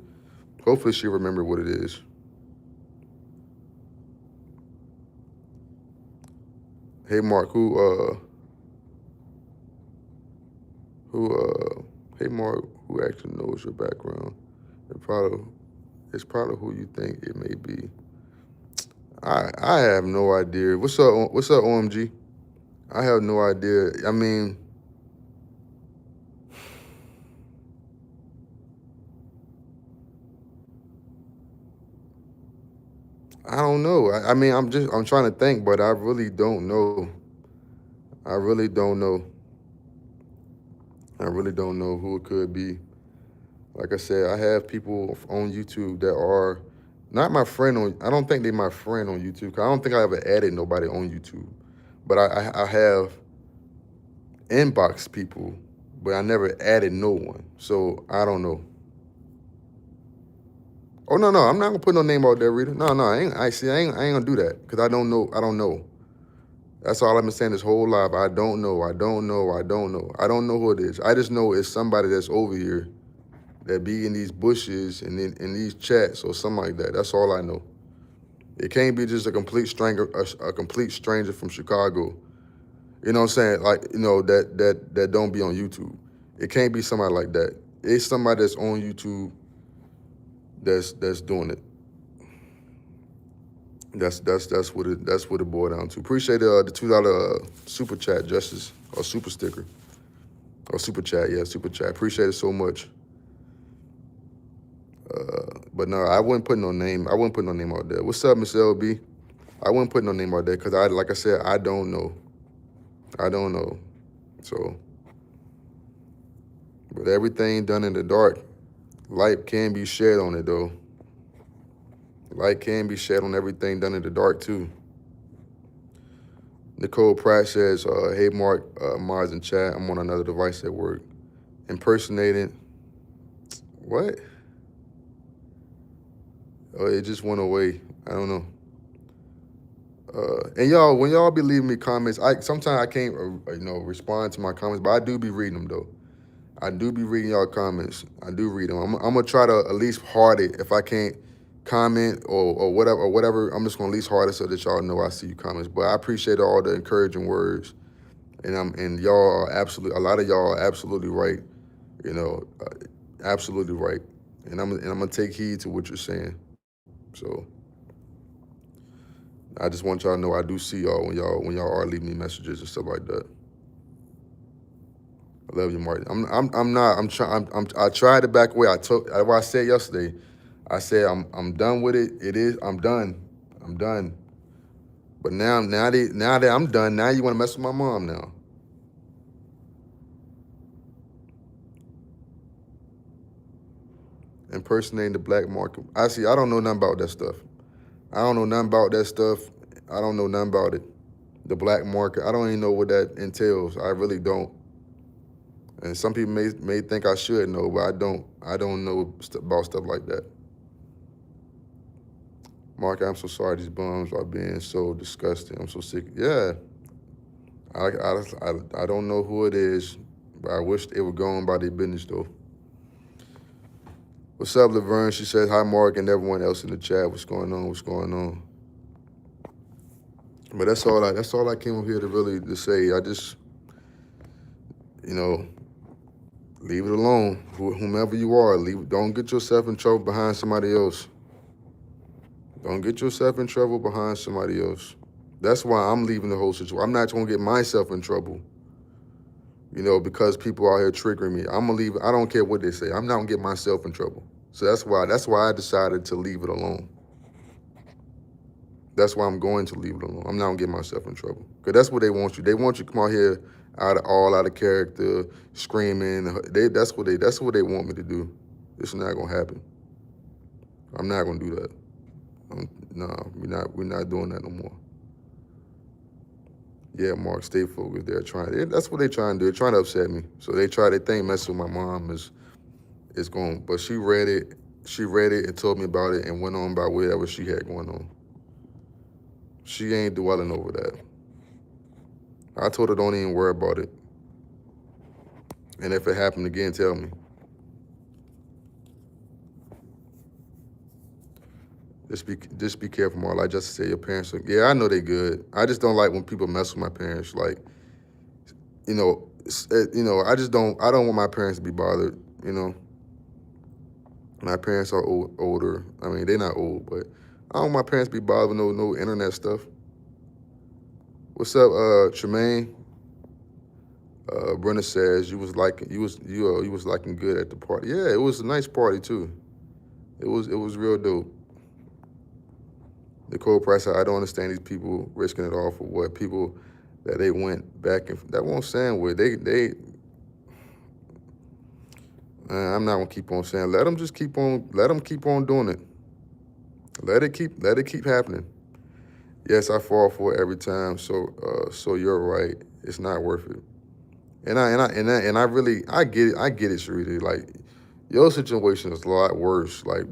Hopefully she'll remember what it is. Hey Mark, hey Mark, who actually knows your background? It's probably who you think it may be. I have no idea. What's up, OMG? I have no idea. I mean, I don't know. I'm trying to think, but I really don't know. I really don't know. I really don't know who it could be. Like I said, I have people on YouTube that are not my friend on. I don't think they're my friend on YouTube. 'Cause I don't think I ever added nobody on YouTube. But I have inbox people, but I never added no one. So I don't know. Oh no, I'm not gonna put no name out there, Rita. No, I ain't gonna do that because I don't know. That's all I've been saying this whole life. I don't know. I don't know who it is. I just know it's somebody that's over here that be in these bushes and in these chats or something like that. That's all I know. It can't be just a complete stranger, a complete stranger from Chicago. You know what I'm saying? Like, that don't be on YouTube. It can't be somebody like that. It's somebody that's on YouTube that's doing it. That's what it boiled down to. Appreciate the $2 super chat, Justice, or super sticker, or super chat. Yeah, super chat. Appreciate it so much. But no, I wouldn't put no name. I wouldn't put no name out there. What's up, Miss LB? I wouldn't put no name out there because like I said, I don't know. So, but everything done in the dark, light can be shed on it though. Light can be shed on everything done in the dark too. Nicole Pratt says, hey Mark, Mars in chat, I'm on another device at work. Impersonating, what? It just went away. I don't know. And y'all, when y'all be leaving me comments, I sometimes I can't, respond to my comments, but I do be reading them though. I do be reading y'all comments. I do read them. I'm gonna try to at least heart it if I can't comment or whatever. I'm just gonna at least heart it so that y'all know I see your comments. But I appreciate all the encouraging words, and y'all are absolutely, a lot of y'all are absolutely right. You know, absolutely right. And I'm gonna take heed to what you're saying. So I just want y'all to know I do see y'all when y'all are leaving me messages and stuff like that. I love you, Martin. I'm not. I'm trying. I tried to back away. What I said yesterday. I said I'm done with it. It is. I'm done. I'm done. But now that I'm done, now you want to mess with my mom now. Impersonating the black market. I see. I don't know nothing about that stuff. I don't know nothing about that stuff. I don't know nothing about it. The black market. I don't even know what that entails. I really don't. And some people may think I should know, but I don't. I don't know about stuff like that. Mark, I'm so sorry these bums are being so disgusting. I'm so sick. Yeah, I don't know who it is, but I wish they would go on by their business though. What's up, Laverne? She says hi, Mark, and everyone else in the chat. What's going on? What's going on? But that's all I came up here to say. I just, you know, leave it alone. Whomever you are, don't get yourself in trouble behind somebody else. Don't get yourself in trouble behind somebody else. That's why I'm leaving the whole situation. I'm not going to get myself in trouble, because people out here triggering me. I'm going to leave. I don't care what they say. I'm not going to get myself in trouble. So that's why I decided to leave it alone. That's why I'm going to leave it alone. I'm not going to get myself in trouble. Because that's what they want you. They want you to come out here out of character, screaming. That's what they want me to do. It's not going to happen. I'm not going to do that. No, we're not doing that no more. Yeah, Mark, stay focused. That's what they're trying to do. They're trying to upset me. So they think messing with my mom is going, but she read it and told me about it and went on about whatever she had going on. She ain't dwelling over that. I told her don't even worry about it. And if it happened again, tell me. Just be careful, Mark. Like just say your parents are, yeah, I know they good. I just don't like when people mess with my parents. Like, I don't want my parents to be bothered, My parents are older. I mean, they're not old, but I don't want my parents to be bothered with no internet stuff. What's up, Tremaine? Brenda says you was liking good at the party. Yeah, it was a nice party too. It was real dope. Nicole Price, I don't understand these people risking it all for what? People that they went back and that won't stand with. I'm not gonna keep on saying. Let them keep on doing it. Let it keep happening. Yes, I fall for it every time. So you're right. It's not worth it. And I really get it. I get it, Sharita. Like your situation is a lot worse. Like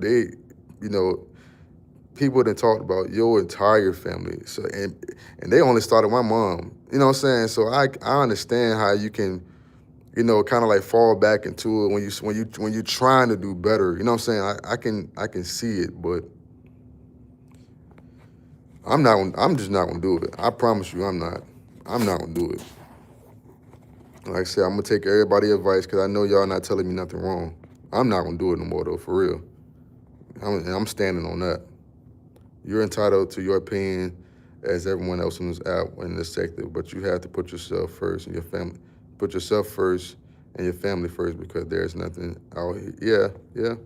people that talked about your entire family. So and they only started my mom. You know what I'm saying? So I understand how you can, kind of like fall back into it when you're trying to do better. You know what I'm saying? I can see it, but I'm just not gonna do it. I promise you, I'm not. I'm not gonna do it. Like I said, I'm gonna take everybody's advice because I know y'all not telling me nothing wrong. I'm not gonna do it no more though, for real. I'm standing on that. You're entitled to your opinion as everyone else in this app in this sector, but you have to put yourself first and your family. Put yourself first and your family first because there's nothing out here. Yeah.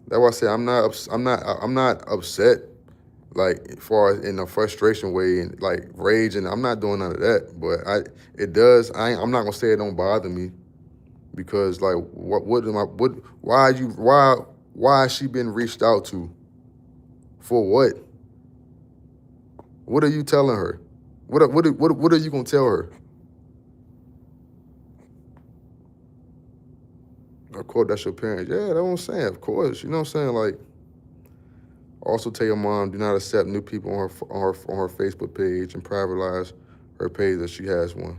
That's why I say I'm not upset like far as in a frustration way and like rage, and I'm not doing none of that. But I'm not gonna say it don't bother me because like why has she been reached out to? For what? What are you telling her? What are you gonna tell her? Of course, that's your parents. Yeah, that's what I'm saying. Of course, you know what I'm saying. Like, Also, tell your mom do not accept new people on her Facebook page and privatize her page if she has one.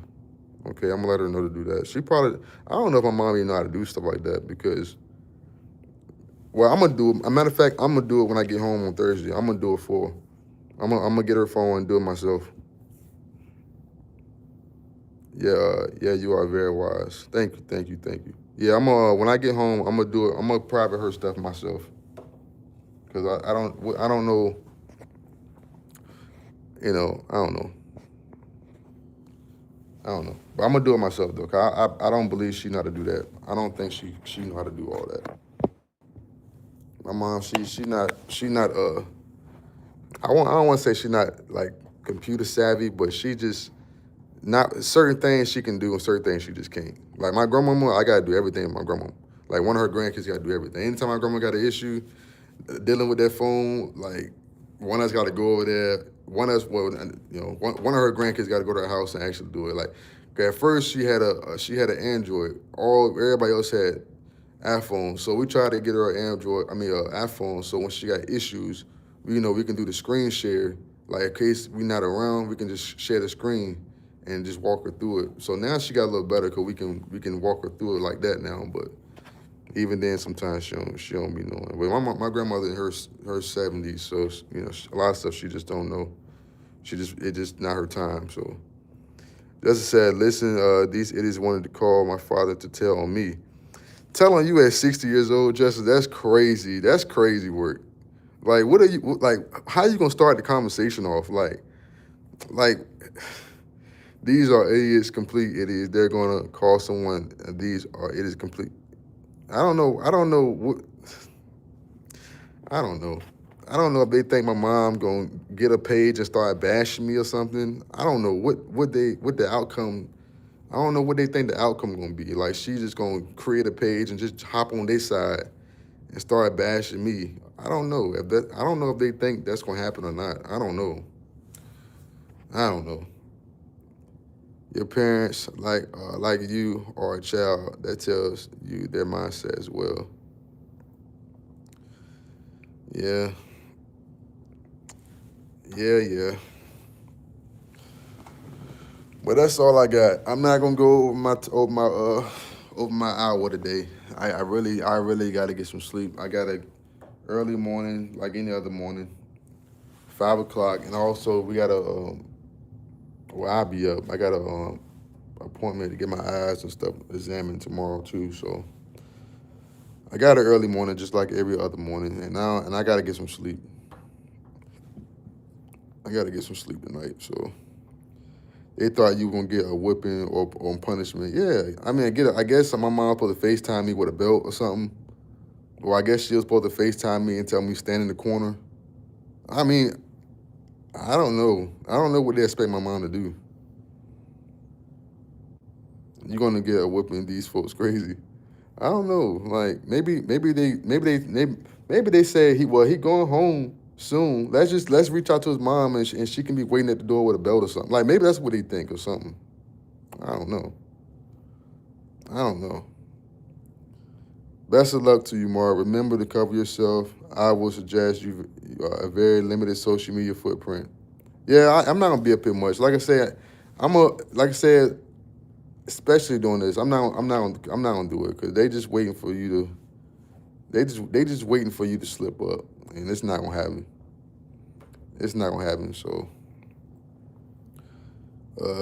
Okay, I'm gonna let her know to do that. She probably, I don't know if my mom even know how to do stuff like that because, well, I'm gonna do it. A matter of fact, I'm gonna do it when I get home on Thursday. I'm gonna do it for her. I'm gonna get her phone and do it myself. Yeah, yeah, you are very wise. Thank you, thank you, thank you. Yeah, when I get home, I'm gonna do it. I'm gonna private her stuff myself because I don't know, I don't know. I don't know, but I'm gonna do it myself though. Cause I don't believe she know how to do that. I don't think she know how to do all that. My mom, she not I don't want to say she not like computer savvy, but she just not certain things she can do and certain things she just can't. Like my grandmama, I gotta do everything with my grandmama. Like one of her grandkids gotta do everything. Anytime my grandma got an issue dealing with that phone, like one of us gotta go over there. One of her grandkids gotta go to her house and actually do it. Like at first she had an Android. Everybody else had iPhone. So we tried to get her an iPhone. So when she got issues, we can do the screen share. Like in case we not around, we can just share the screen and just walk her through it. So now she got a little better because we can walk her through it like that now. But even then, sometimes she don't be knowing. But my grandmother in her 70s, so a lot of stuff she just don't know. It just not her time. So Justice said, listen, these idiots wanted to call my father to tell on me. Telling you at 60 years old, Justice, that's crazy. That's crazy work. Like, what are you like? How you gonna start the conversation off? Like these are idiots, complete idiots. They're gonna call someone. These are idiots, complete. I don't know. I don't know what. I don't know. I don't know if they think my mom gonna get a page and start bashing me or something. I don't know what the outcome. I don't know what they think the outcome gonna be. Like she's just gonna create a page and just hop on their side and start bashing me. I don't know I don't know if they think that's gonna happen or not. I don't know. I don't know. Your parents, like you, are a child that tells you their mindset as well. Yeah, yeah. But that's all I got. I'm not gonna go over my hour today. I really got to get some sleep. I got a early morning, like any other morning, 5 o'clock, and also we got I'll be up. I got a appointment to get my eyes and stuff examined tomorrow too. So I got an early morning, just like every other morning, and I got to get some sleep. I got to get some sleep tonight. So they thought you were gonna get a whipping or punishment. Yeah, I mean, I guess my mom supposed to FaceTime me with a belt or something. Or I guess she was supposed to FaceTime me and tell me stand in the corner. I mean, I don't know. I don't know what they expect my mom to do. You're gonna get a whipping. These folks crazy. I don't know. Like maybe they say he going home soon. Let's reach out to his mom and she can be waiting at the door with a belt or something. Like maybe that's what they think or something. I don't know. I don't know. Best of luck to you, Mark. Remember to cover yourself. I will suggest you a very limited social media footprint. Yeah, I'm not gonna be up here much. Like I said, especially doing this. I'm not gonna do it because they just waiting for you to. They just waiting for you to slip up, and it's not gonna happen. It's not gonna happen. So,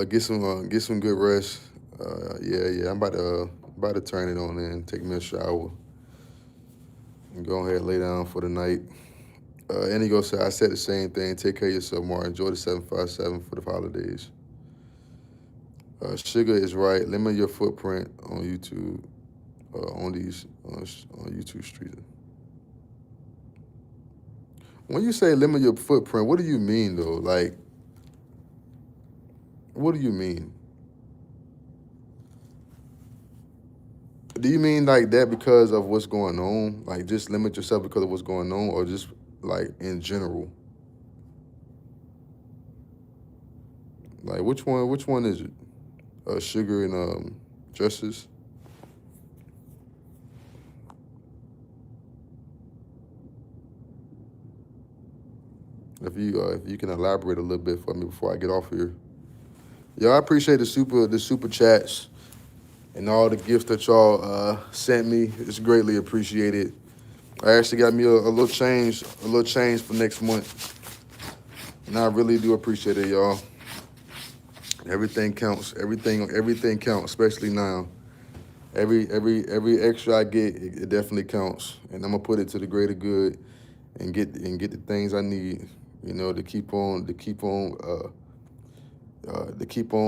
get some good rest. Yeah. I'm about to turn it on and take me a shower and go ahead and lay down for the night. And he goes, say, I said the same thing. Take care of yourself, Mark. Enjoy the 757 for the holidays. Sugar is right. Limit your footprint on YouTube, on YouTube streets. When you say limit your footprint, what do you mean though? Like, what do you mean? Do you mean like that because of what's going on? Like just limit yourself because of what's going on, or just like in general? Like which one is it? Sugar and Justice? if you can elaborate a little bit for me before I get off here. Yeah, I appreciate the super chats and all the gifts that y'all sent me. It's greatly appreciated. I actually got me a little change for next month, and I really do appreciate it, y'all. Everything counts. Everything counts, especially now. Every extra I get, it definitely counts, and I'm gonna put it to the greater good and get the things I need, to keep on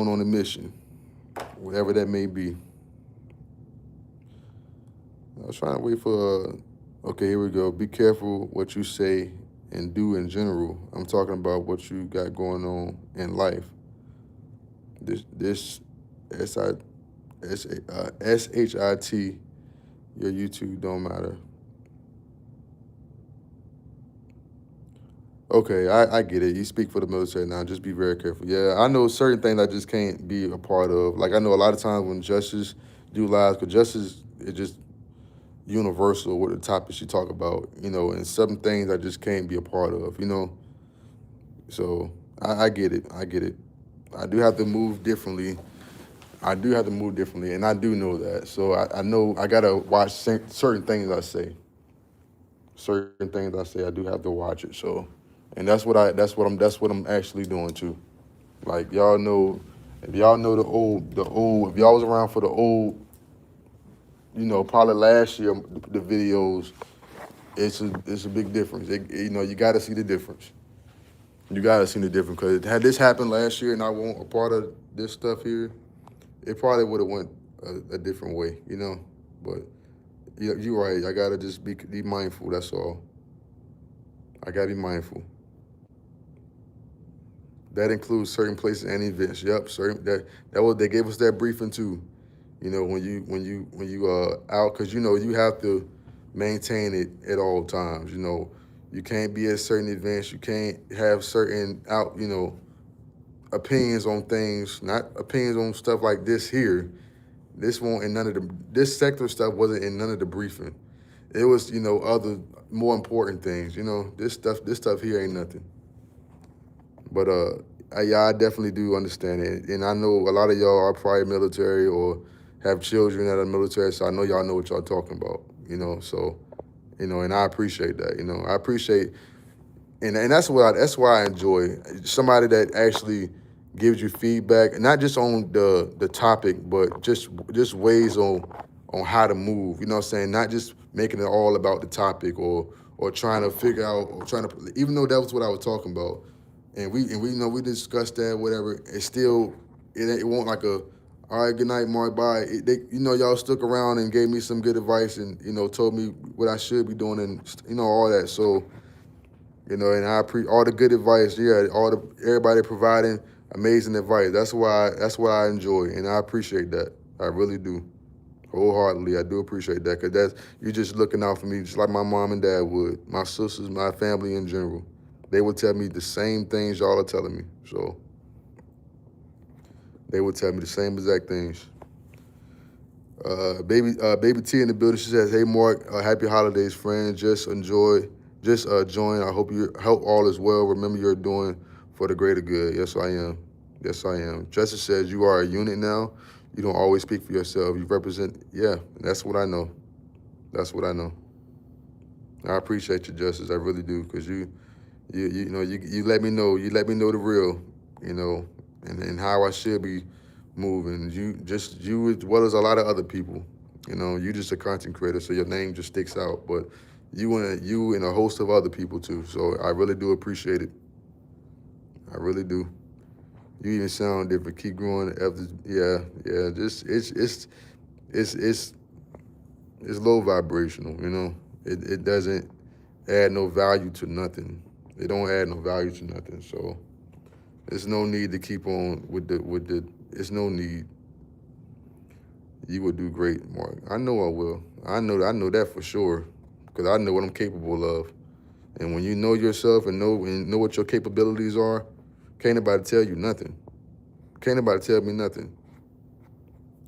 on the mission, whatever that may be. I was trying to wait for. Okay, here we go. Be careful what you say and do in general. I'm talking about what you got going on in life. This SHIT, your YouTube don't matter. Okay, I get it. You speak for the military now. Just be very careful. Yeah, I know certain things I just can't be a part of. Like I know a lot of times when Justice do lives, because Justice is just universal with the topics you talk about, and some things I just can't be a part of. So I get it. I get it. I do have to move differently. And I do know that. So I know I gotta watch certain things I say. Certain things I say, I do have to watch it. So, and that's what I'm actually doing too. Like y'all know, if y'all know if y'all was around for the old, probably last year the videos, it's a big difference. You got to see the difference. You got to see the difference because had this happened last year and I weren't a part of this stuff here, it probably would have went a different way, But you're right. I gotta just be mindful. That's all. I gotta be mindful. That includes certain places and events. Yep, certain that was they gave us that briefing too. When you out, because you have to maintain it at all times. You can't be at certain events. You can't have certain opinions on things. Not opinions on stuff like this here. This sector stuff wasn't in none of the briefing. It was other more important things. This stuff here ain't nothing. But yeah, I definitely do understand it, and I know a lot of y'all are probably military or have children that are military, so I know y'all know what y'all talking about. So and I appreciate that. I appreciate, and that's why I enjoy somebody that actually gives you feedback, not just on the topic, but just ways on how to move. You know what I'm saying? Not just making it all about the topic or trying to figure out or trying to, even though that was what I was talking about, and we discussed that, whatever. It's still it won't like a all right, good night, Mark. Bye. Y'all stuck around and gave me some good advice and told me what I should be doing and all that. So and I appreciate all the good advice. Yeah, everybody providing amazing advice. That's what I enjoy, and I appreciate that. I really do, wholeheartedly. I do appreciate that because you're just looking out for me, just like my mom and dad would, my sisters, my family in general. They would tell me the same things y'all are telling me. So they would tell me the same exact things. Baby T in the building. She says, "Hey Mark, happy holidays, friend. Just join. I hope all is well. Remember, you're doing for the greater good. Yes, I am. Yes, I am." Justice says, "You are a unit now. You don't always speak for yourself. You represent." Yeah, that's what I know. That's what I know. I appreciate you, Justice. I really do, because you let me know. You let me know the real, and how I should be moving. You as well as a lot of other people. You just a content creator, so your name just sticks out. But you and a host of other people too. So I really do appreciate it. I really do. You even sound different. Keep growing. Yeah. Just it's low vibrational. It doesn't add no value to nothing. It don't add no value to nothing. So there's no need to keep on with the. It's no need. You will do great, Mark. I know I will. I know that for sure, because I know what I'm capable of. And when you know yourself and know what your capabilities are, can't nobody tell you nothing. Can't nobody tell me nothing.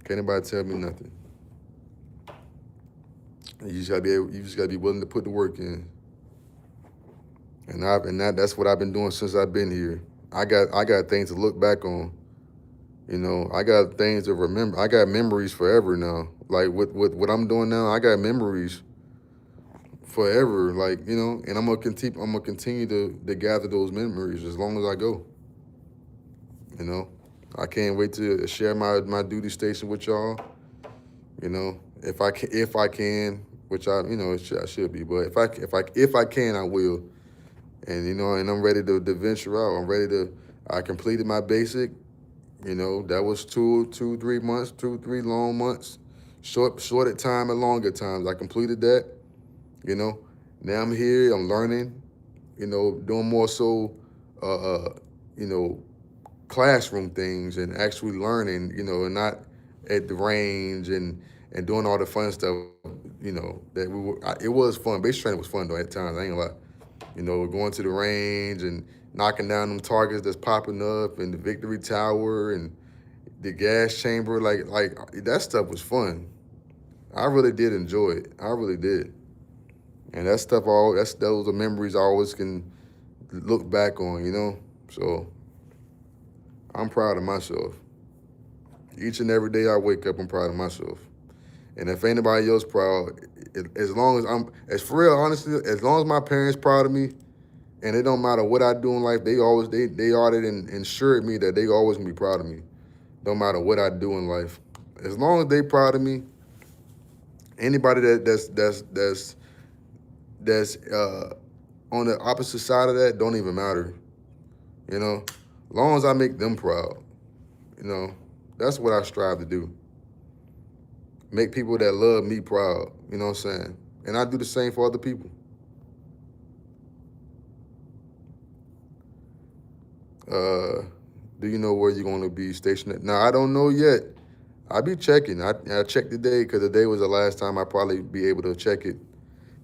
Can't nobody tell me nothing. You just gotta be willing to put the work in. That's what I've been doing since I've been here. I got things to look back on. I got things to remember. I got memories forever now. Like with what I'm doing now, I got memories forever. Like, and I'm gonna continue to gather those memories as long as I go. You know, I can't wait to share my duty station with y'all. If I can, which I should be, but if I can, I will. And I'm ready to venture out. I completed my basic. That was 3 months, 3 long months, short at time and long at times. I completed that. You know, now I'm here. I'm learning. Doing more so, uh, uh, you know, classroom things and actually learning. And not at the range and doing all the fun stuff. That it was fun. Base training was fun though at times. I ain't gonna lie. Going to the range and knocking down them targets that's popping up and the victory tower and the gas chamber, like that stuff was fun. I really did enjoy it. I really did. And that stuff those are memories I always can look back on. So I'm proud of myself. Each and every day I wake up, I'm proud of myself. And if anybody else proud, as long as as for real, honestly, as long as my parents proud of me, and it don't matter what I do in life, they already ensured me that they always gonna be proud of me, no matter what I do in life. As long as they proud of me, anybody that's on the opposite side of that don't even matter. As long as I make them proud, that's what I strive to do. Make people that love me proud. You know what I'm saying? And I do the same for other people. Do you know where you're going to be stationed at? Now, I don't know yet. I'll be checking. I checked today because today was the last time I probably be able to check it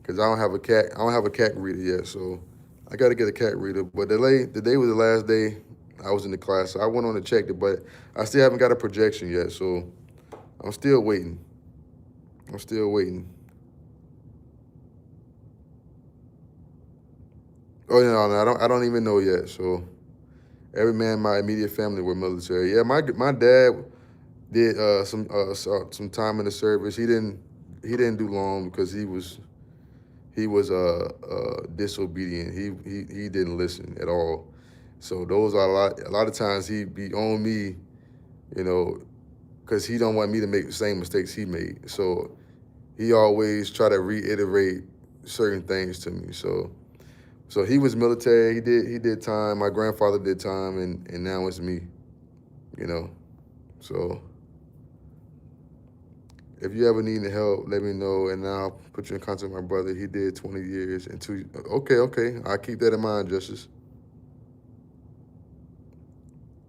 because I don't have a cat. I don't have a cat reader yet, so I got to get a cat reader. But today was the last day I was in the class, so I went on and checked it, but I still haven't got a projection yet, so I'm still waiting. I'm still waiting. Oh no, I don't even know yet. So every man in my immediate family were military. Yeah, my dad did some time in the service. He didn't do long because he was disobedient. He didn't listen at all. So those are a lot of times he'd be on me, you know, because he don't want me to make the same mistakes he made. So he always try to reiterate certain things to me. So he was military. He did time. My grandfather did time, and now it's me. You know. So if you ever need any help, let me know, and I'll put you in contact with my brother. He did 20 years and two. Okay. I'll keep that in mind, Justice.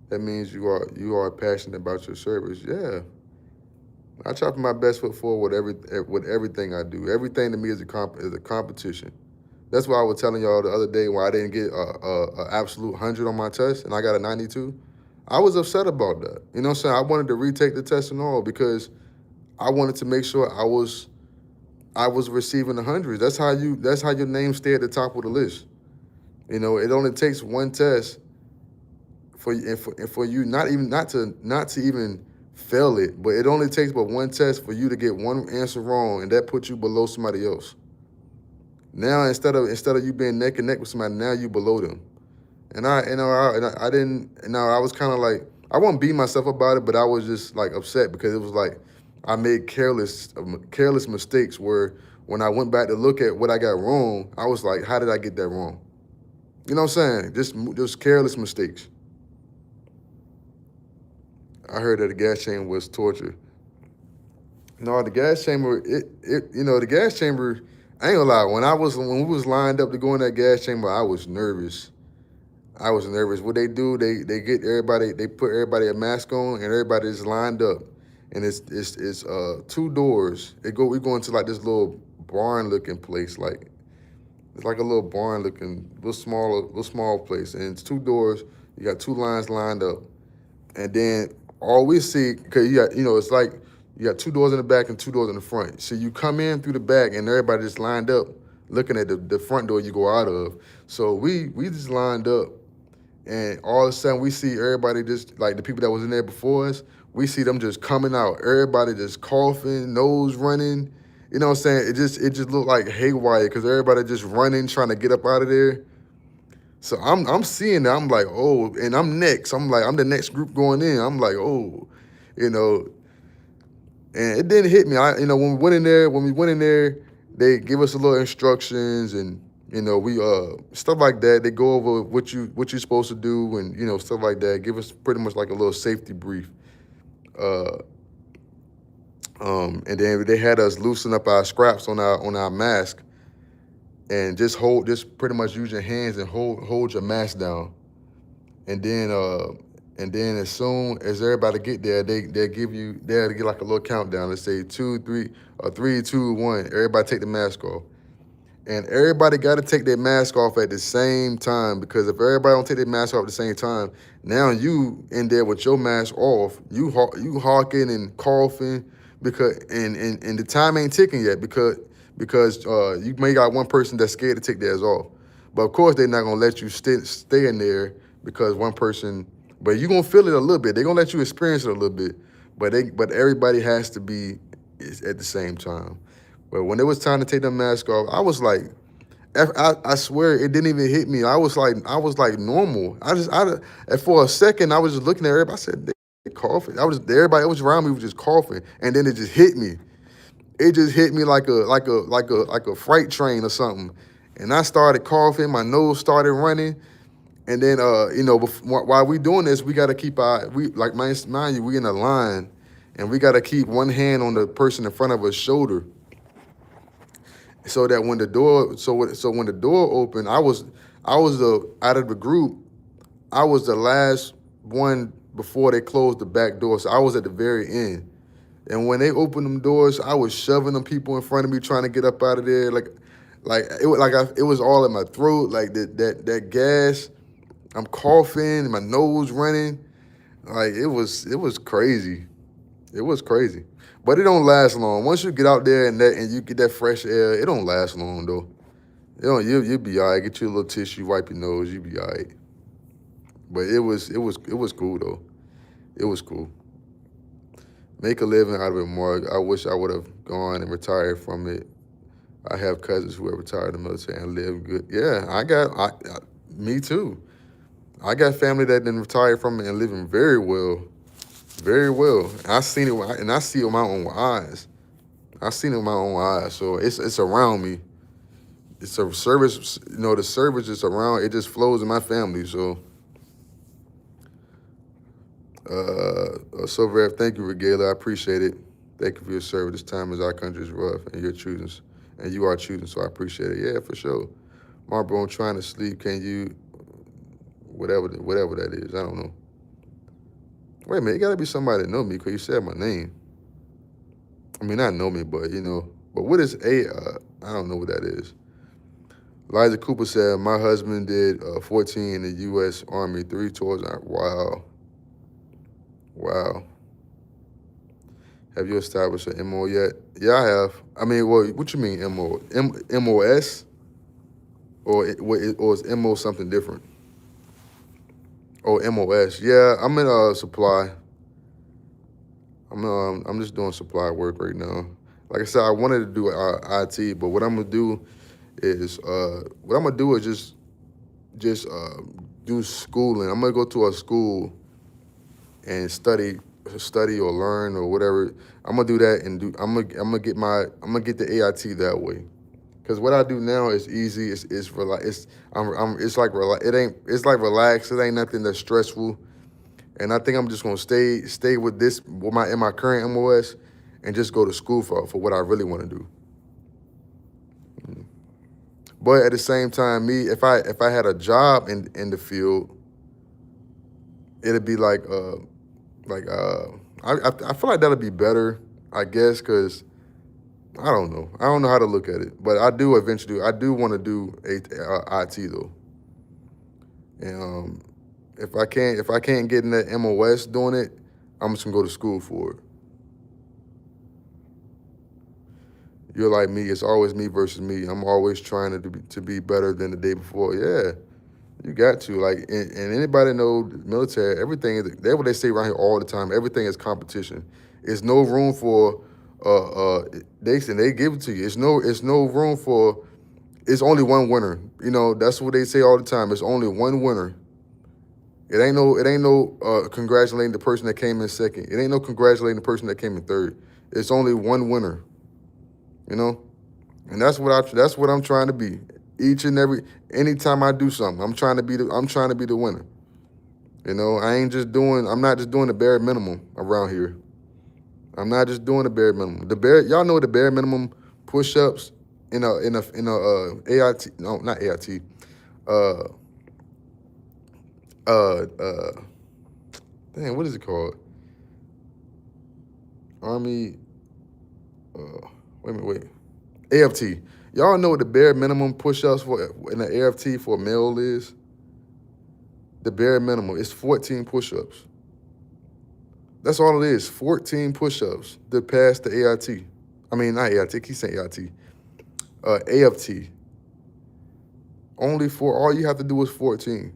That means you are passionate about your service. Yeah. I try to put my best foot forward with everything I do. Everything to me is a competition. That's why I was telling y'all the other day when I didn't get a absolute 100 on my test and I got a 92. I was upset about that. You know what I'm saying? I wanted to retake the test and all because I wanted to make sure I was receiving the hundreds. That's how your name stay at the top of the list. It only takes one test for you not to even fail it, but it only takes but one test for you to get one answer wrong, and that puts you below somebody else. Now instead of you being neck and neck with somebody, now you below them. And I didn't. I was kind of like I won't beat myself about it, but I was just like upset because it was like I made careless mistakes where when I went back to look at what I got wrong, I was like, how did I get that wrong? You know what I'm saying? Just careless mistakes. I heard that the gas chamber was torture. No, the gas chamber, the gas chamber. I ain't gonna lie. When we was lined up to go in that gas chamber, I was nervous. I was nervous. What they do, they get everybody, they put everybody a mask on, and everybody is lined up, and it's two doors. We go into like this little barn looking place, like it's like a little barn looking, little small place, and it's two doors. You got two lines lined up, and then all we see, cause it's like you got two doors in the back and two doors in the front. So you come in through the back, and everybody just lined up looking at the front door you go out of. So we just lined up, and all of a sudden we see everybody just like the people that was in there before us. We see them just coming out. Everybody just coughing, nose running. You know what I'm saying? It just looked like haywire because everybody just running, trying to get up out of there. So I'm seeing that. I'm like, oh, and I'm next. I'm the next group going in. I'm like, oh, you know, and it didn't hit me. When we went in there, they give us a little instructions and we stuff like that. They go over what you're supposed to do and stuff like that. Give us pretty much like a little safety brief. Uh, and then they had us loosen up our scraps on our mask and just pretty much use your hands and hold your mask down. And then as soon as everybody get there, they'll get like a little countdown. Let's say 2, 3, or 3, 2, 1. Everybody take the mask off. And everybody got to take their mask off at the same time, because if everybody don't take their mask off at the same time, now you in there with your mask off, you hawking and coughing because and the time ain't ticking yet because you may got one person that's scared to take theirs off. But of course they're not gonna let you stay in there because one person. But you're gonna feel it a little bit. They're gonna let you experience it a little bit. But everybody has to be at the same time. But when it was time to take the mask off, I was like, I swear it didn't even hit me. I was like normal. And for a second I was just looking at everybody. I said, they coughing. Everybody that was around me was just coughing, and then it just hit me. It just hit me like a freight train or something, and I started coughing. My nose started running, and then while we doing this, we got to keep mind you, we in a line, and we got to keep one hand on the person in front of us shoulder. So that when the door opened, I was out of the group, I was the last one before they closed the back door. So I was at the very end. And when they opened them doors, I was shoving them people in front of me trying to get up out of there. It was all in my throat, like that gas. I'm coughing, my nose running. Like it was crazy. It was crazy. But it don't last long. Once you get out there and you get that fresh air, it don't last long though. You'll be all right. Get you a little tissue, wipe your nose, you'll be all right. But it was cool though. It was cool. Make a living out of it, Mark. I wish I would have gone and retired from it. I have cousins who have retired in the military and live good. Yeah, me too. I got family that didn't retire from it and living very well. Very well. I seen it, and I see it with my own eyes. I seen it with my own eyes. So it's around me. It's a service, the service is around. It just flows in my family. So, Silver, thank you, Regala. I appreciate it. Thank you for your service. This time as our country is rough, and you're choosing, and you are choosing. So I appreciate it. Yeah, for sure. Marlboro, I'm trying to sleep. Can you, whatever that is? I don't know. Wait a minute, it gotta be somebody that know me because you said my name. I mean, not know me, but But what is I don't know what that is. Elijah Cooper said, my husband did 14 in the U.S. Army, 3 tours. Wow. Wow. Have you established an MO yet? Yeah, I have. I mean, well, what you mean MO? MOS? Or is MO something different? Oh, MOS. Yeah, I'm in supply. I'm just doing supply work right now. Like I said, I wanted to do IT, but what I'm gonna do is just do schooling. I'm gonna go to a school and study or learn or whatever. I'm gonna do that and I'm gonna get the AIT that way. Cause what I do now is easy. It's relaxed. It's like relaxed. It ain't nothing that's stressful. And I think I'm just gonna stay with this in my current MOS and just go to school for what I really want to do. But at the same time, if I had a job in the field, it'd be I feel like that'd be better, I guess, because I don't know. I don't know how to look at it, but I do eventually. I do want to do IT though, and if I can't get in that MOS doing it, I'm just gonna go to school for it. You're like me. It's always me versus me. I'm always trying to be better than the day before. Yeah, you got to like, and anybody know the military. Everything is that's what they say around here all the time. Everything is competition. It's no room for they give it to you. It's no room for. It's only one winner. You know that's what they say all the time. It's only one winner. It ain't no congratulating the person that came in second. It ain't no congratulating the person that came in third. It's only one winner. You know. And that's what I'm trying to be. Each and every anytime I do something, I'm trying to be the winner. You know, I'm not just doing the bare minimum around here. I'm not just doing the bare minimum. Y'all know the bare minimum push-ups AIT, no, not AIT. Uh uh uh Dang, what is it called? Army wait a minute, wait. AFT. Y'all know what the bare minimum push-ups for in the AFT for a male is? The bare minimum. It's 14 push-ups. That's all it is. 14 push-ups to pass the AIT. I mean, not AIT. I keep saying AIT. AFT. Only for all you have to do is 14.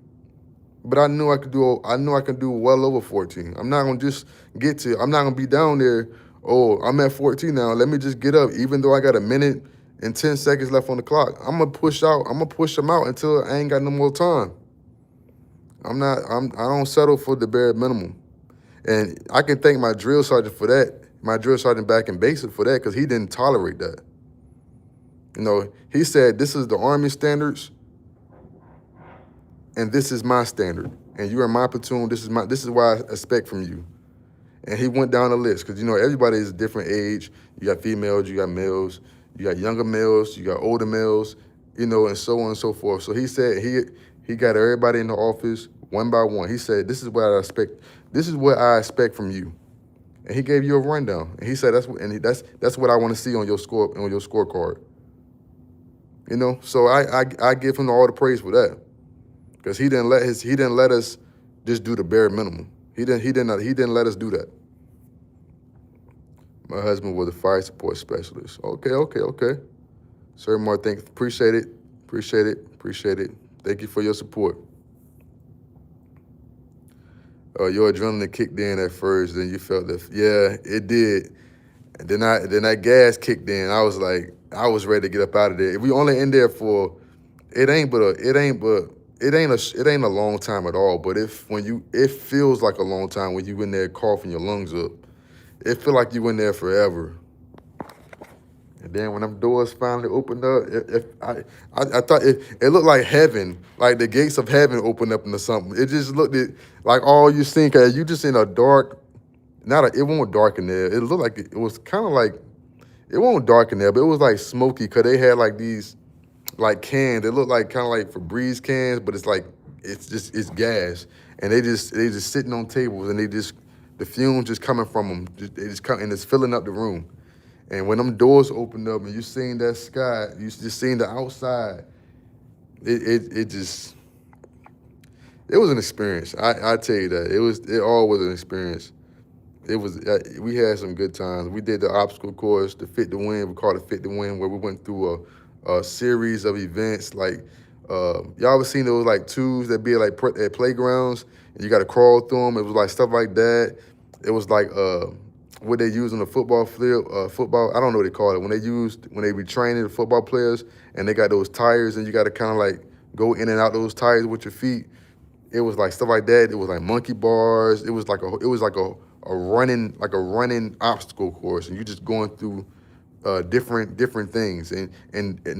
But I knew I could do. I knew I could do well over 14. I'm not gonna just get to. I'm not gonna be down there. Oh, I'm at 14 now. Let me just get up. Even though I got a minute and 10 seconds left on the clock, I'm gonna push out. I'm gonna push them out until I ain't got no more time. I don't settle for the bare minimum. And I can thank my drill sergeant for that, my drill sergeant back in basic for that, because he didn't tolerate that. You know, he said, this is the Army standards, and this is my standard. And you're in my platoon, this is what I expect from you. And he went down the list, because, you know, everybody is a different age. You got females, you got males, you got younger males, you got older males, you know, and so on and so forth. So he said he got everybody in the office one by one. He said, this is what I expect from you. And he gave you a rundown. And he said that's what I want to see on your scorecard. You know, so I give him all the praise for that. Because he didn't let us just do the bare minimum. He didn't let us do that. My husband was a fire support specialist. Okay. Sir Martin, appreciate it. Thank you for your support. Your adrenaline kicked in at first, then you felt that. Yeah, it did. And then that gas kicked in. I was ready to get up out of there. If we only in there for, it ain't a long time at all. But it feels like a long time when you in there coughing your lungs up. It feel like you in there forever. And then when them doors finally opened up, I thought it looked like heaven, like the gates of heaven opened up into something. It just looked like all you seen, cause you just in a dark, it won't dark in there. It looked like it was kind of like, it won't dark in there, but it was like smoky, cause they had like these, like cans. They look like kind of like Febreze cans, but it's gas, and they just sitting on tables, and the fumes just coming from them. They just come and it's filling up the room. And when them doors opened up and you seen that sky, you just seen the outside, it was an experience. I tell you that. It all was an experience. It was we had some good times. We did the obstacle course, the Fit to Win. We called it Fit to Win, where we went through a series of events. Like y'all ever seen those like tubes that be like at playgrounds and you got to crawl through them? It was like stuff like that. It was like what they use on the football field, I don't know what they call it, when they be training the football players and they got those tires and you got to kind of like go in and out those tires with your feet. It was like stuff like that. It was like monkey bars. It was like a running obstacle course, and you just going through different things. And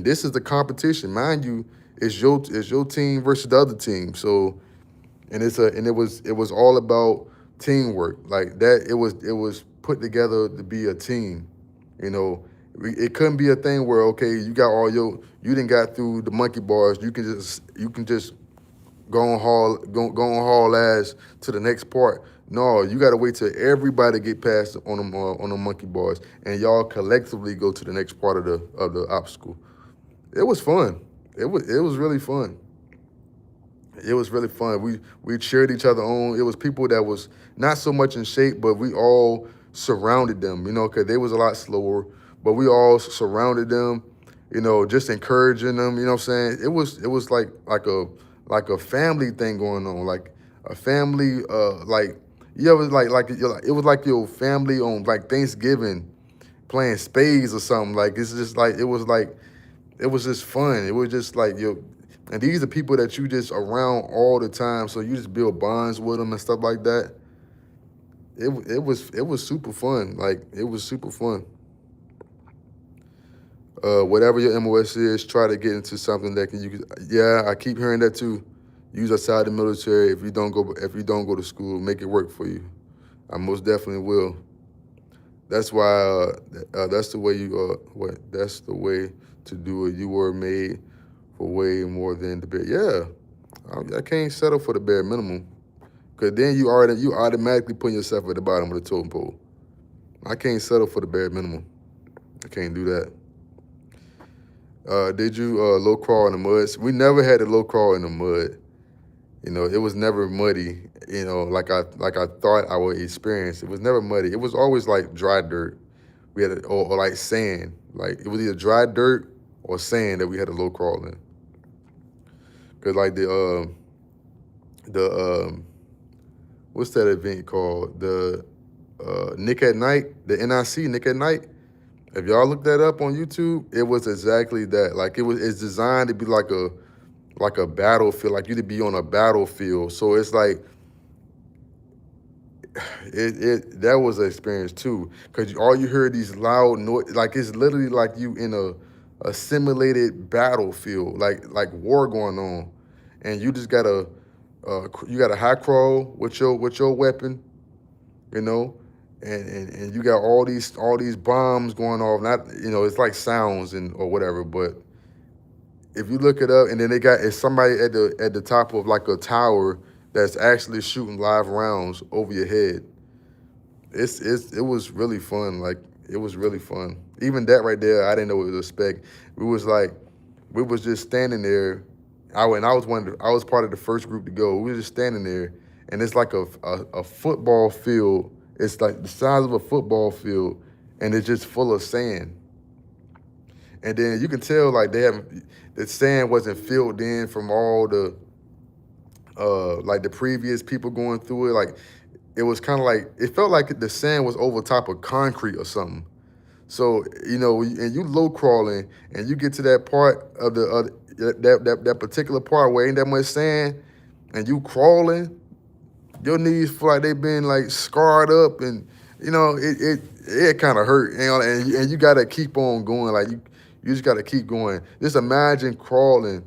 this is the competition, mind you. It's your team versus the other team. So, and it was all about teamwork. Like that, it was put together to be a team. You know, it couldn't be a thing where, okay, you didn't got through the monkey bars. You can just go on haul ass to the next part. No, you got to wait till everybody get past on the monkey bars, and y'all collectively go to the next part of the obstacle. It was fun. It was really fun. It was really fun. We cheered each other on. It was people that was not so much in shape, but we all surrounded them, you know, because they was a lot slower. but we all surrounded them, just encouraging them. You know what I'm saying? It was like a family thing going on, like a family. Like you ever it was like your family on like Thanksgiving playing spades or something. Like it's just like it was just fun. It was just like and these are people that you just around all the time, so you just build bonds with them and stuff like that. It was super fun. Like it was super fun. Whatever your MOS is, try to get into something that yeah, I keep hearing that too. Use outside the military if you don't go to school, make it work for you. I most definitely will. That's why that's the way that's the way to do it. You were made for way more than the bare. Yeah, I can't settle for the bare minimum, cause then you automatically put yourself at the bottom of the totem pole. I can't settle for the bare minimum. I can't do that. Did you low crawl in the mud? We never had a low crawl in the mud. It was never muddy. Like I thought I would experience. It was never muddy. It was always like dry dirt. We had or like sand. Like it was either dry dirt or sand that we had a low crawl in. Cause like the what's that event called? The Nick at Night, the NIC Nick at Night. If y'all look that up on YouTube, it was exactly that. Like it's designed to be like a battlefield, like you to be on a battlefield. So it's like that was an experience too, because all you hear these loud noise, like it's literally like you in a simulated battlefield, like war going on, and you just gotta you got a high crawl with your weapon, you know, and you got all these bombs going off. Not it's like sounds and or whatever, but if you look it up, and then it's somebody at the top of like a tower that's actually shooting live rounds over your head. It was really fun. Like it was really fun. Even that right there, I didn't know what to expect. We was just standing there. I was part of the first group to go. We were just standing there, and it's like a football field. It's like the size of a football field, and it's just full of sand. And then you can tell like the sand wasn't filled in from all the like the previous people going through it. Like it was kind of like it felt like the sand was over top of concrete or something. So and you low crawling, and you get to that part of that particular part where ain't that much sand, and you crawling, your knees feel like they've been like scarred up, and it kind of hurt, and you gotta keep on going, like you just gotta keep going. Just imagine crawling,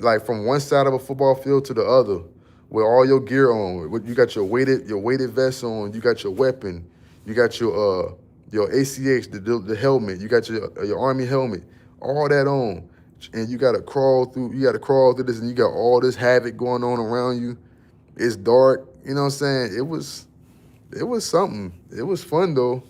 like from one side of a football field to the other, with all your gear on. You got your weighted vest on, you got your weapon, you got your ACH, the helmet, you got your army helmet, all that on, and you gotta crawl through. You gotta crawl through this, and you got all this havoc going on around you. It's dark. You know what I'm saying? It was something. It was fun though.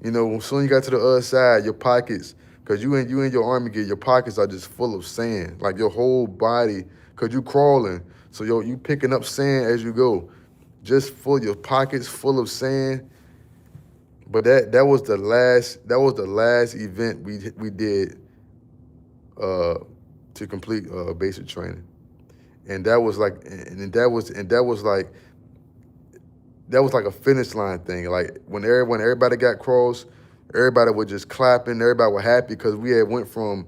As soon as you got to the other side, your pockets, cause you in your army gear, your pockets are just full of sand, like your whole body, cause you crawling. So you picking up sand as you go, just full your pockets full of sand. But that was the last event we did to complete basic training, and that was like a finish line thing. Like when everybody got crossed, everybody was just clapping. Everybody was happy because we had went from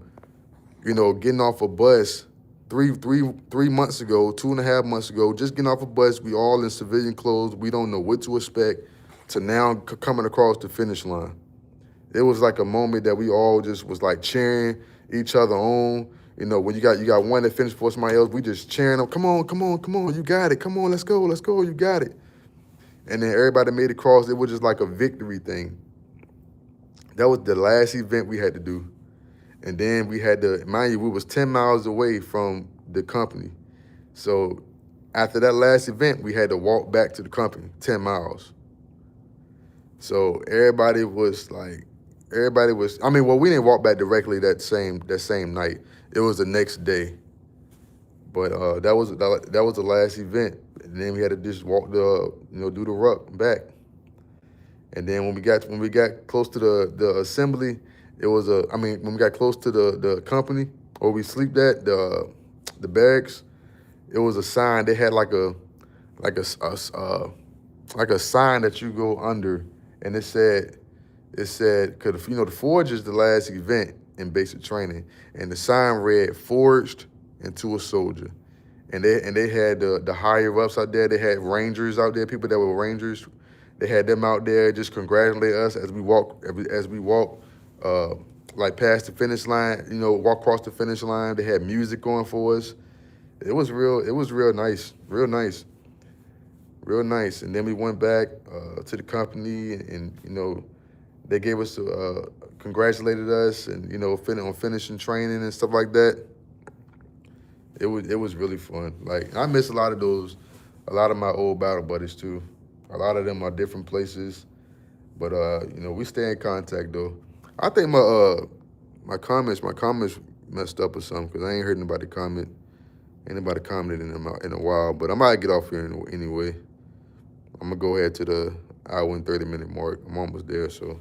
getting off a bus three months ago, 2.5 months ago, just getting off a bus. We all in civilian clothes. We don't know what to expect. To now coming across the finish line. It was like a moment that we all just was like cheering each other on. When you got one that finished for somebody else, we just cheering them. Come on, come on, come on, you got it. Come on, let's go, you got it. And then everybody made it across. It was just like a victory thing. That was the last event we had to do. And then we had to, mind you, we was 10 miles away from the company. So after that last event, we had to walk back to the company, 10 miles. So everybody was, I mean, well, we didn't walk back directly that same night. It was the next day. But that was the last event. And then we had to just walk do the ruck back. And then when we got close to the assembly, it was when we got close to the company or we slept at the barracks, it was a sign. They had like like a sign that you go under, and it said, because the forge is the last event in basic training, and the sign read "Forged into a Soldier," and they had the higher ups out there. They had rangers out there, people that were rangers. They had them out there just congratulate us as we walk, uh, like past the finish line. Walk across the finish line. They had music going for us. It was real. It was real nice, real nice, real nice. And then we went back to the company, and they gave us congratulated us, and on finishing training and stuff like that. It was really fun. Like, I miss a lot of my old battle buddies too. A lot of them are different places, but we stay in contact though. I think my comments messed up or something because I ain't heard nobody comment. Ain't nobody commented in a while, but I might get off here anyway. I'm gonna go ahead to the hour and 30-minute mark. I'm almost there, so.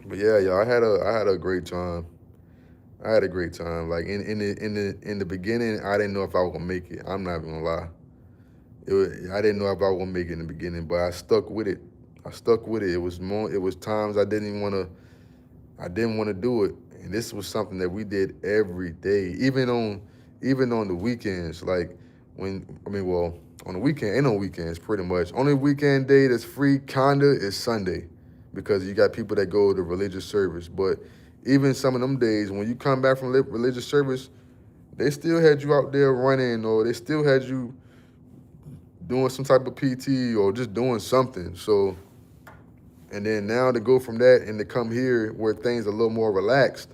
But yeah, y'all, I had a great time. I had a great time. Like in the beginning, I didn't know if I was gonna make it. I'm not even gonna lie. I didn't know if I was gonna make it in the beginning, but I stuck with it. I stuck with it. It was times I didn't want to do it, and this was something that we did every day, even on the weekends. Like on the weekend, ain't no weekends pretty much. Only weekend day that's free kinda is Sunday, because you got people that go to religious service. But even some of them days when you come back from religious service, they still had you out there running, or they still had you doing some type of PT or just doing something. So, and then now to go from that and to come here where things are a little more relaxed,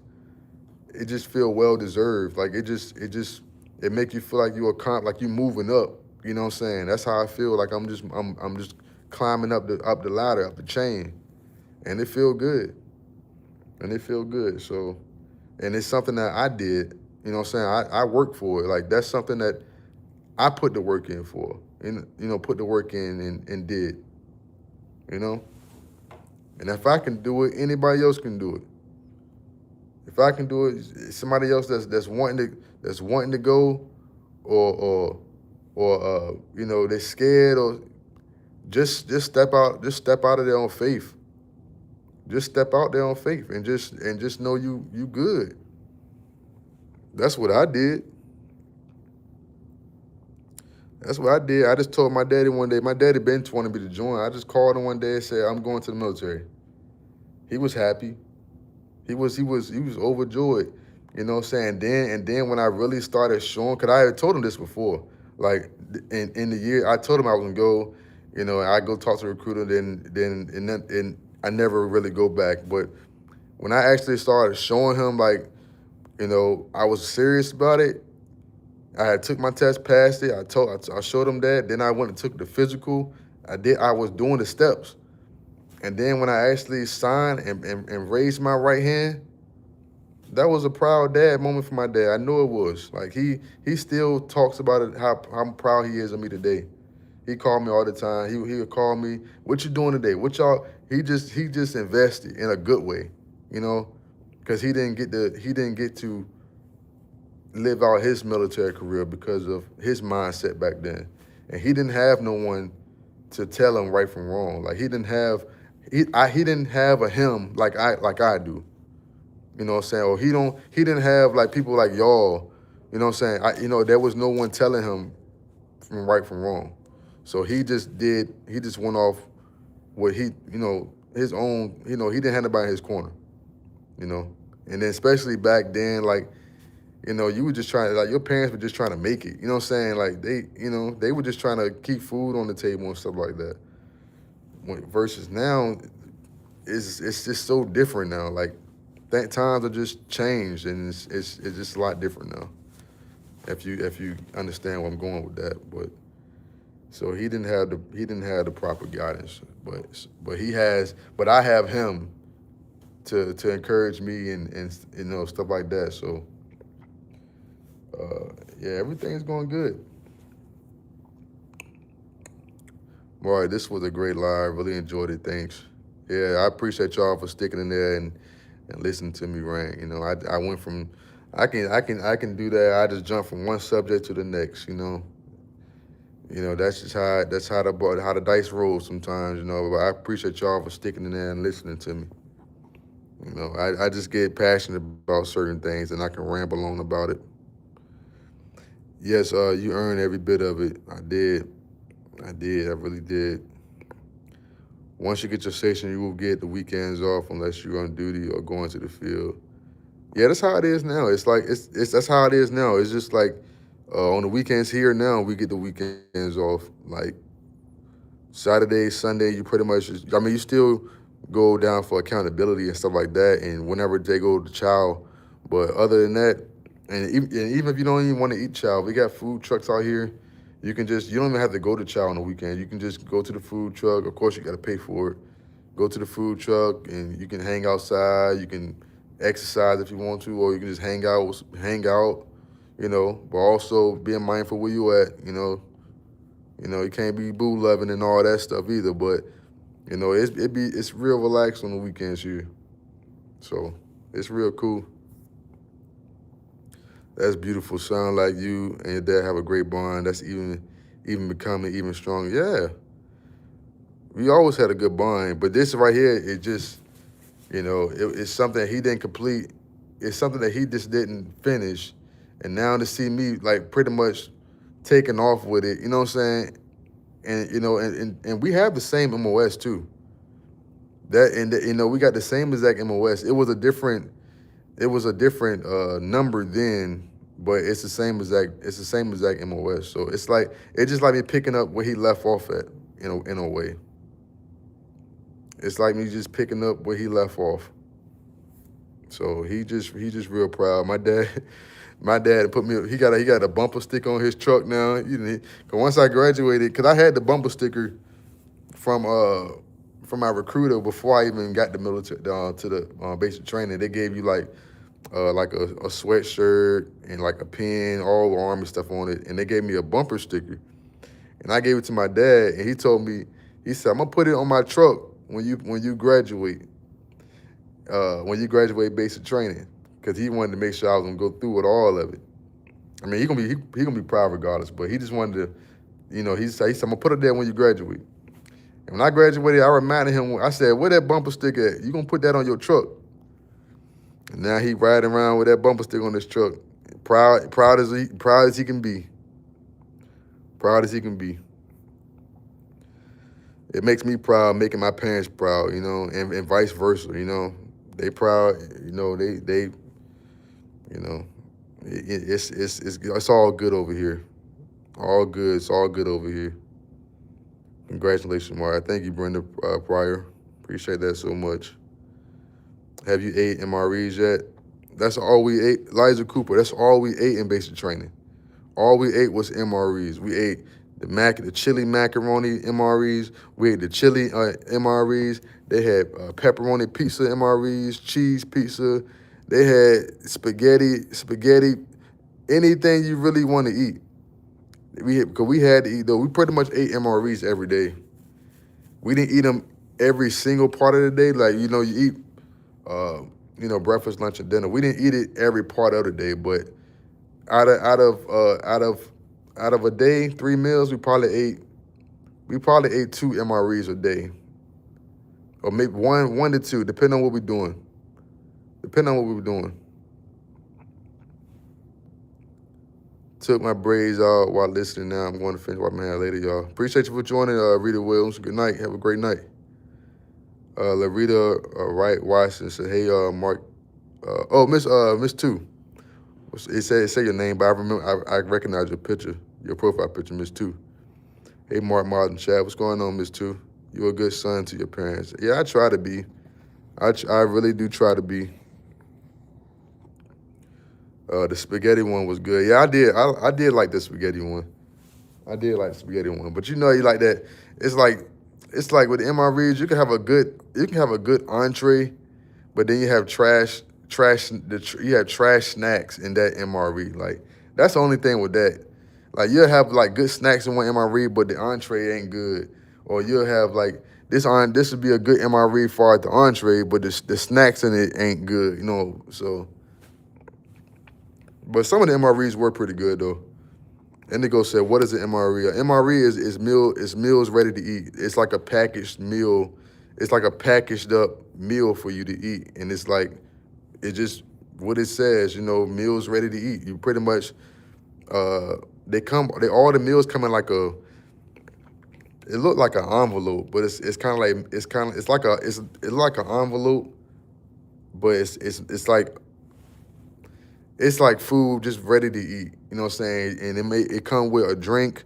it just feel well deserved. Like it make you feel like like you moving up. You know what I'm saying? That's how I feel. Like I'm just climbing up the ladder, up the chain, and it feel good. And it feel good. So, and it's something that I did. You know what I'm saying? I worked for it. Like, that's something that I put the work in for, and put the work in and did. You know, and if I can do it, anybody else can do it. If I can do it, somebody else that's wanting to go, or they're scared, or just step out of their own faith. Just step out there on faith and just know you good. That's what I did. That's what I did. I just told my daddy one day. My daddy been wanting me to join. I just called him one day and said, I'm going to the military. He was happy. He was overjoyed. You know what I'm saying? Then when I really started showing, because I had told him this before, like in the year, I told him I was gonna go. I go talk to the recruiter, and I never really go back. But when I actually started showing him, like, I was serious about it. I had took my test, passed it. I showed him that. Then I went and took the physical. I was doing the steps. And then when I actually signed and raised my right hand, that was a proud dad moment for my dad. I know it was. Like, he still talks about it, how proud he is of me today. He called me all the time. He would call me, what you doing today? What y'all? He just invested in a good way, because he didn't get to live out his military career because of his mindset back then, and he didn't have no one to tell him right from wrong. Like, he didn't have a him like I do. You know what I'm saying? Or he didn't have like people like y'all. You know what I'm saying? There was no one telling him from right from wrong. So he just went off what his own, he didn't have nobody in his corner, And then especially back then, like, you were just trying to, like, your parents were just trying to make it. You know what I'm saying? Like, they were just trying to keep food on the table and stuff like that. Versus now, it's just so different now. Like, times are just changed, and it's just a lot different now. If you understand where I'm going with that, but so he didn't have the proper guidance, but I have him to encourage me and stuff like that. So yeah, everything's going good. All right, this was a great live. Really enjoyed it. Thanks. Yeah, I appreciate y'all for sticking in there and listening to me rant. I went from I can do that. I just jump from one subject to the next. That's just how the dice roll sometimes. But I appreciate y'all for sticking in there and listening to me. I just get passionate about certain things and I can ramble on about it. Yes, you earned every bit of it. I did. I did. I really did. Once you get your station, you will get the weekends off unless you're on duty or going to the field. Yeah, that's how it is now. It's like it's that's how it is now. It's just like on the weekends here now, we get the weekends off. Like Saturday, Sunday, you pretty much. I mean, you still go down for accountability and stuff like that, and whenever they go to chow. But other than that, and even if you don't even want to eat chow, we got food trucks out here. You don't even have to go to chow on the weekend. You can just go to the food truck. Of course, you got to pay for it. Go to the food truck and you can hang outside. You can exercise if you want to, or you can just hang out. But also being mindful where you at. You can't be boo loving and all that stuff either. But it's real relaxed on the weekends here, so it's real cool. That's beautiful. Sound like you and your dad have a great bond. That's even becoming even stronger. Yeah, we always had a good bond, but this right here, it's something he didn't complete. It's something that he just didn't finish, and now to see me like pretty much taking off with it, you know what I'm saying? And we have the same MOS too. We got the same exact MOS. It was a different number then, but it's the same exact MOS. So it's like it just like me picking up where he left off at, in a way. It's like me just picking up where he left off. So he just real proud. My dad put me. He got a bumper sticker on his truck now. Cause once I graduated, cause I had the bumper sticker from my recruiter before I even got the military to the basic training. They gave you like a sweatshirt and like a pin, all the Army stuff on it, and they gave me a bumper sticker. And I gave it to my dad, and he told me, he said, "I'm gonna put it on my truck when you graduate, basic training," because he wanted to make sure I was gonna go through with all of it. I mean, he gonna be proud regardless, but he just wanted to, he said, "I'm gonna put it there when you graduate." And when I graduated, I reminded him, I said, "Where that bumper sticker at? You gonna put that on your truck?" And now he riding around with that bumper sticker on his truck, proud as he can be, proud as he can be. It makes me proud, making my parents proud, and vice versa, They proud, it's all good over here. All good. It's all good over here. Congratulations, Mario. Thank you, Brenda Pryor. Appreciate that so much. Have you ate MREs yet? That's all we ate. Liza Cooper, that's all we ate in basic training. All we ate was MREs. We ate the chili macaroni MREs. We ate the chili MREs. They had pepperoni pizza MREs, cheese pizza. They had spaghetti, anything you really want to eat. Because we had to eat, though. We pretty much ate MREs every day. We didn't eat them every single part of the day. Like, you eat, breakfast, lunch, and dinner. We didn't eat it every part of the day, but out of a day, 3 meals, we probably ate 2 MREs a day, or maybe one to two, depending on what we're doing. Took my braids out while listening. Now I'm going to finish wiping my hair later, y'all. Appreciate you for joining, Rita Williams. Good night. Have a great night. Larita Wright Watson said, "Hey, Mark." Miss Two. It say your name, but I remember I recognize your picture, your profile picture, Miss Two. Hey, Mark Martin Chad, what's going on, Miss Two? You're a good son to your parents. Yeah, I try to be. I really do try to be. The spaghetti one was good. Yeah, I did. I did like the spaghetti one. But you like that. It's like with the MREs, you can have a good entree, but then you have trash snacks in that MRE. Like, that's the only thing with that. Like, you'll have like good snacks in one MRE, but the entree ain't good. or you'll have like this would be a good MRE for the entree, but the snacks in it ain't good, you know. So, but some of the MREs were pretty good though. Indigo said, "What is an MRE? An MRE is meals ready to eat. It's like a packaged meal. It's like a packaged up meal for you to eat, and it's like it just what it says. You know, meals ready to eat. You pretty much all the meals come in like a. It looked like an envelope, but it's kind of like it's like an envelope, but it's like food just ready to eat. You know what I'm saying? And it come with a drink.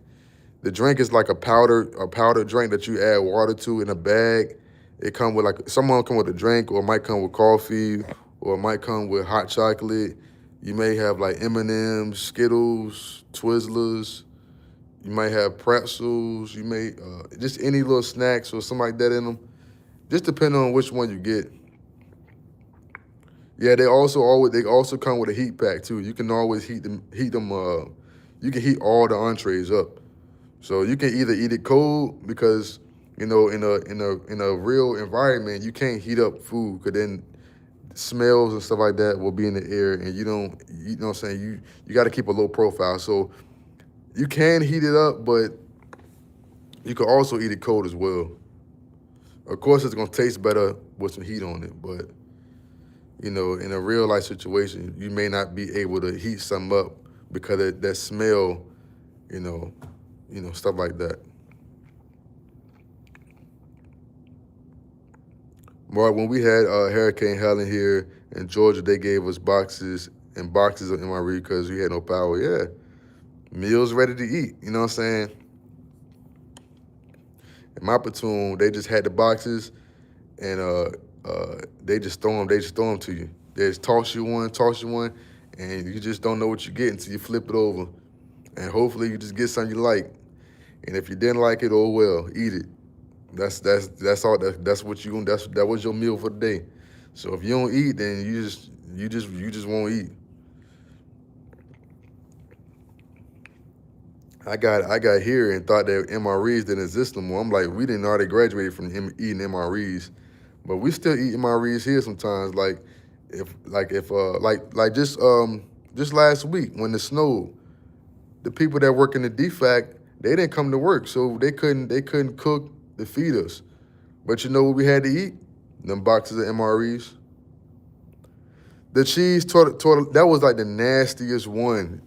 The drink is like a powder drink that you add water to in a bag. It come with like someone come with a drink, or it might come with coffee, or it might come with hot chocolate. You may have like M&Ms, Skittles, Twizzlers. You might have pretzels. You may just any little snacks or something like that in them. Just depending on which one you get. Yeah, they also come with a heat pack too. You can always heat them. You can heat all the entrees up. So you can either eat it cold because you know in a real environment you can't heat up food because then smells and stuff like that will be in the air and you know what I'm saying, you got to keep a low profile. So you can heat it up, but you can also eat it cold as well. Of course, it's gonna taste better with some heat on it, but you know, in a real life situation, you may not be able to heat something up because of that smell, you know, stuff like that. Mark, when we had Hurricane Helen here in Georgia, they gave us boxes and boxes of MRE because we had no power. Yeah, meals ready to eat. You know what I'm saying? In my platoon, they just had the boxes and they just throw them to you. They just toss you one, and you just don't know what you get until you flip it over. And hopefully you just get something you like. And if you didn't like it, oh well, eat it. That's all. That's what you gonna. That was your meal for the day. So if you don't eat, then you just won't eat. I got here and thought that MREs didn't exist no more. I'm like, we didn't already graduated from eating MREs, but we still eat MREs here sometimes. Just last week when it snowed, the people that work in the DFAC, they didn't come to work, so they couldn't cook to feed us. But you know what we had to eat? Them boxes of MREs. The cheese torta, that was like the nastiest one.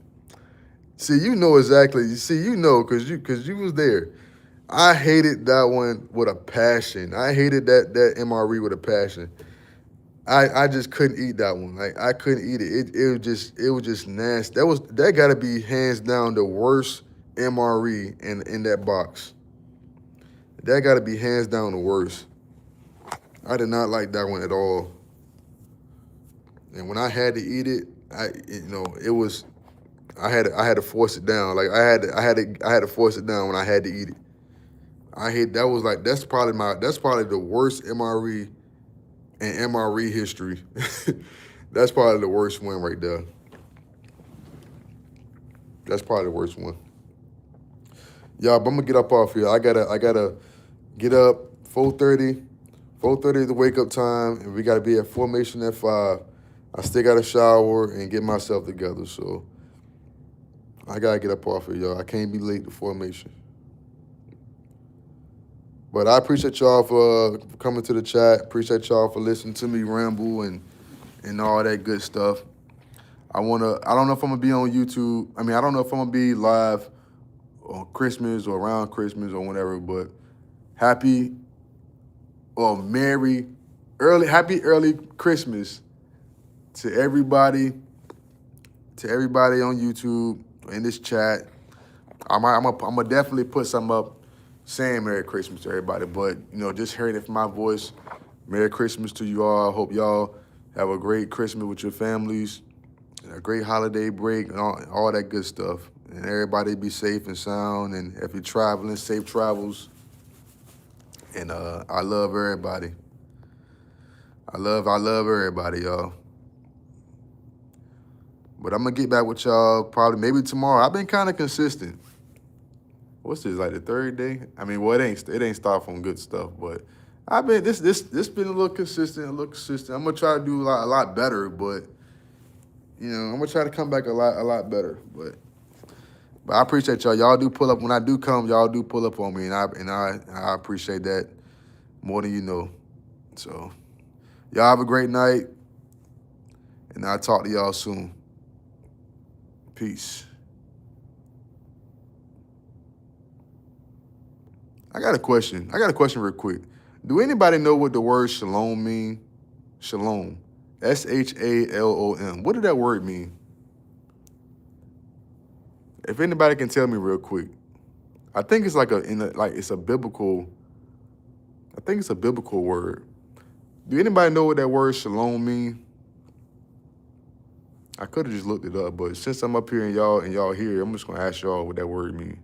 See, you know exactly. You know, cause you was there. I hated that one with a passion. I hated that MRE with a passion. I just couldn't eat that one. Like I couldn't eat it. It was just nasty. That gotta be hands down the worst MRE in that box. That gotta be hands down the worst. I did not like that one at all. And when I had to eat it, it was I had to force it down. Like I had to force it down when I had to eat it. I hate that was like that's probably the worst MRE in MRE history. That's probably the worst one right there. That's probably the worst one. Y'all, but I'm gonna get up off here. I gotta get up 4:30. 4:30 is the wake up time, and we gotta be at formation at 5. I still gotta shower and get myself together, so I gotta get up off here, y'all. I can't be late to formation. But I appreciate y'all for coming to the chat. Appreciate y'all for listening to me ramble and all that good stuff. I don't know if I'm gonna be on YouTube. I mean, I don't know if I'm gonna be live on Christmas or around Christmas or whatever, but happy early Christmas to everybody on YouTube in this chat. I'm gonna definitely put something up saying Merry Christmas to everybody, but just hearing it from my voice, Merry Christmas to you all. I hope y'all have a great Christmas with your families, and a great holiday break, and all that good stuff. And everybody be safe and sound, and if you're traveling, safe travels. And I love everybody. I love everybody, y'all. But I'm gonna get back with y'all probably maybe tomorrow. I've been kind of consistent. what's this, like the third day? I mean, well, it ain't start from good stuff, but I've been this been a little consistent, I'm gonna try to do a lot better, but I'm gonna try to come back a lot better. But I appreciate y'all. Y'all do pull up when I do come. Y'all do pull up on me, and I appreciate that more than you know. So y'all have a great night, and I'll talk to y'all soon. Peace. I got a question real quick. Do anybody know what the word shalom mean? Shalom. SHALOM. What did that word mean? If anybody can tell me real quick. I think it's it's a biblical, I think it's a biblical word. Do anybody know what that word shalom mean? I could have just looked it up, but since I'm up here and y'all here, I'm just gonna ask y'all what that word mean.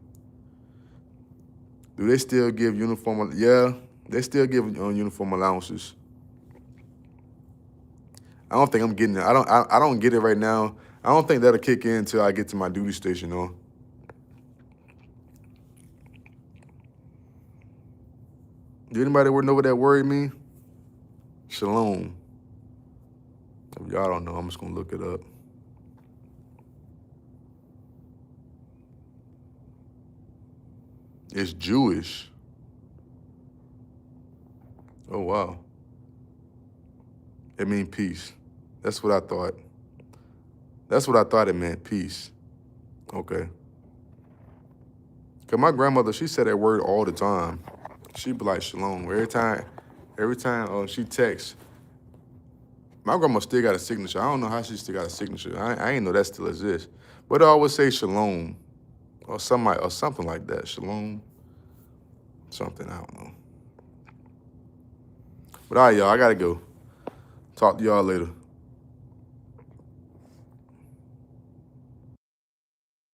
Do they still give uniform? Yeah, they still give uniform allowances. I don't think I'm getting it. I don't get it right now. I don't think that'll kick in until I get to my duty station, though. Do anybody know what that word mean? Shalom. If y'all don't know, I'm just gonna look it up. It's Jewish. Oh, wow. It means peace. That's what I thought. That's what I thought it meant, peace. Okay. Because my grandmother, she said that word all the time. She'd be like, shalom. Every time she texts. My grandma still got a signature. I don't know how she still got a signature. I ain't know that still exists. But I always say shalom or something like that. Shalom. Something, I don't know. But all right, y'all, I got to go. Talk to y'all later.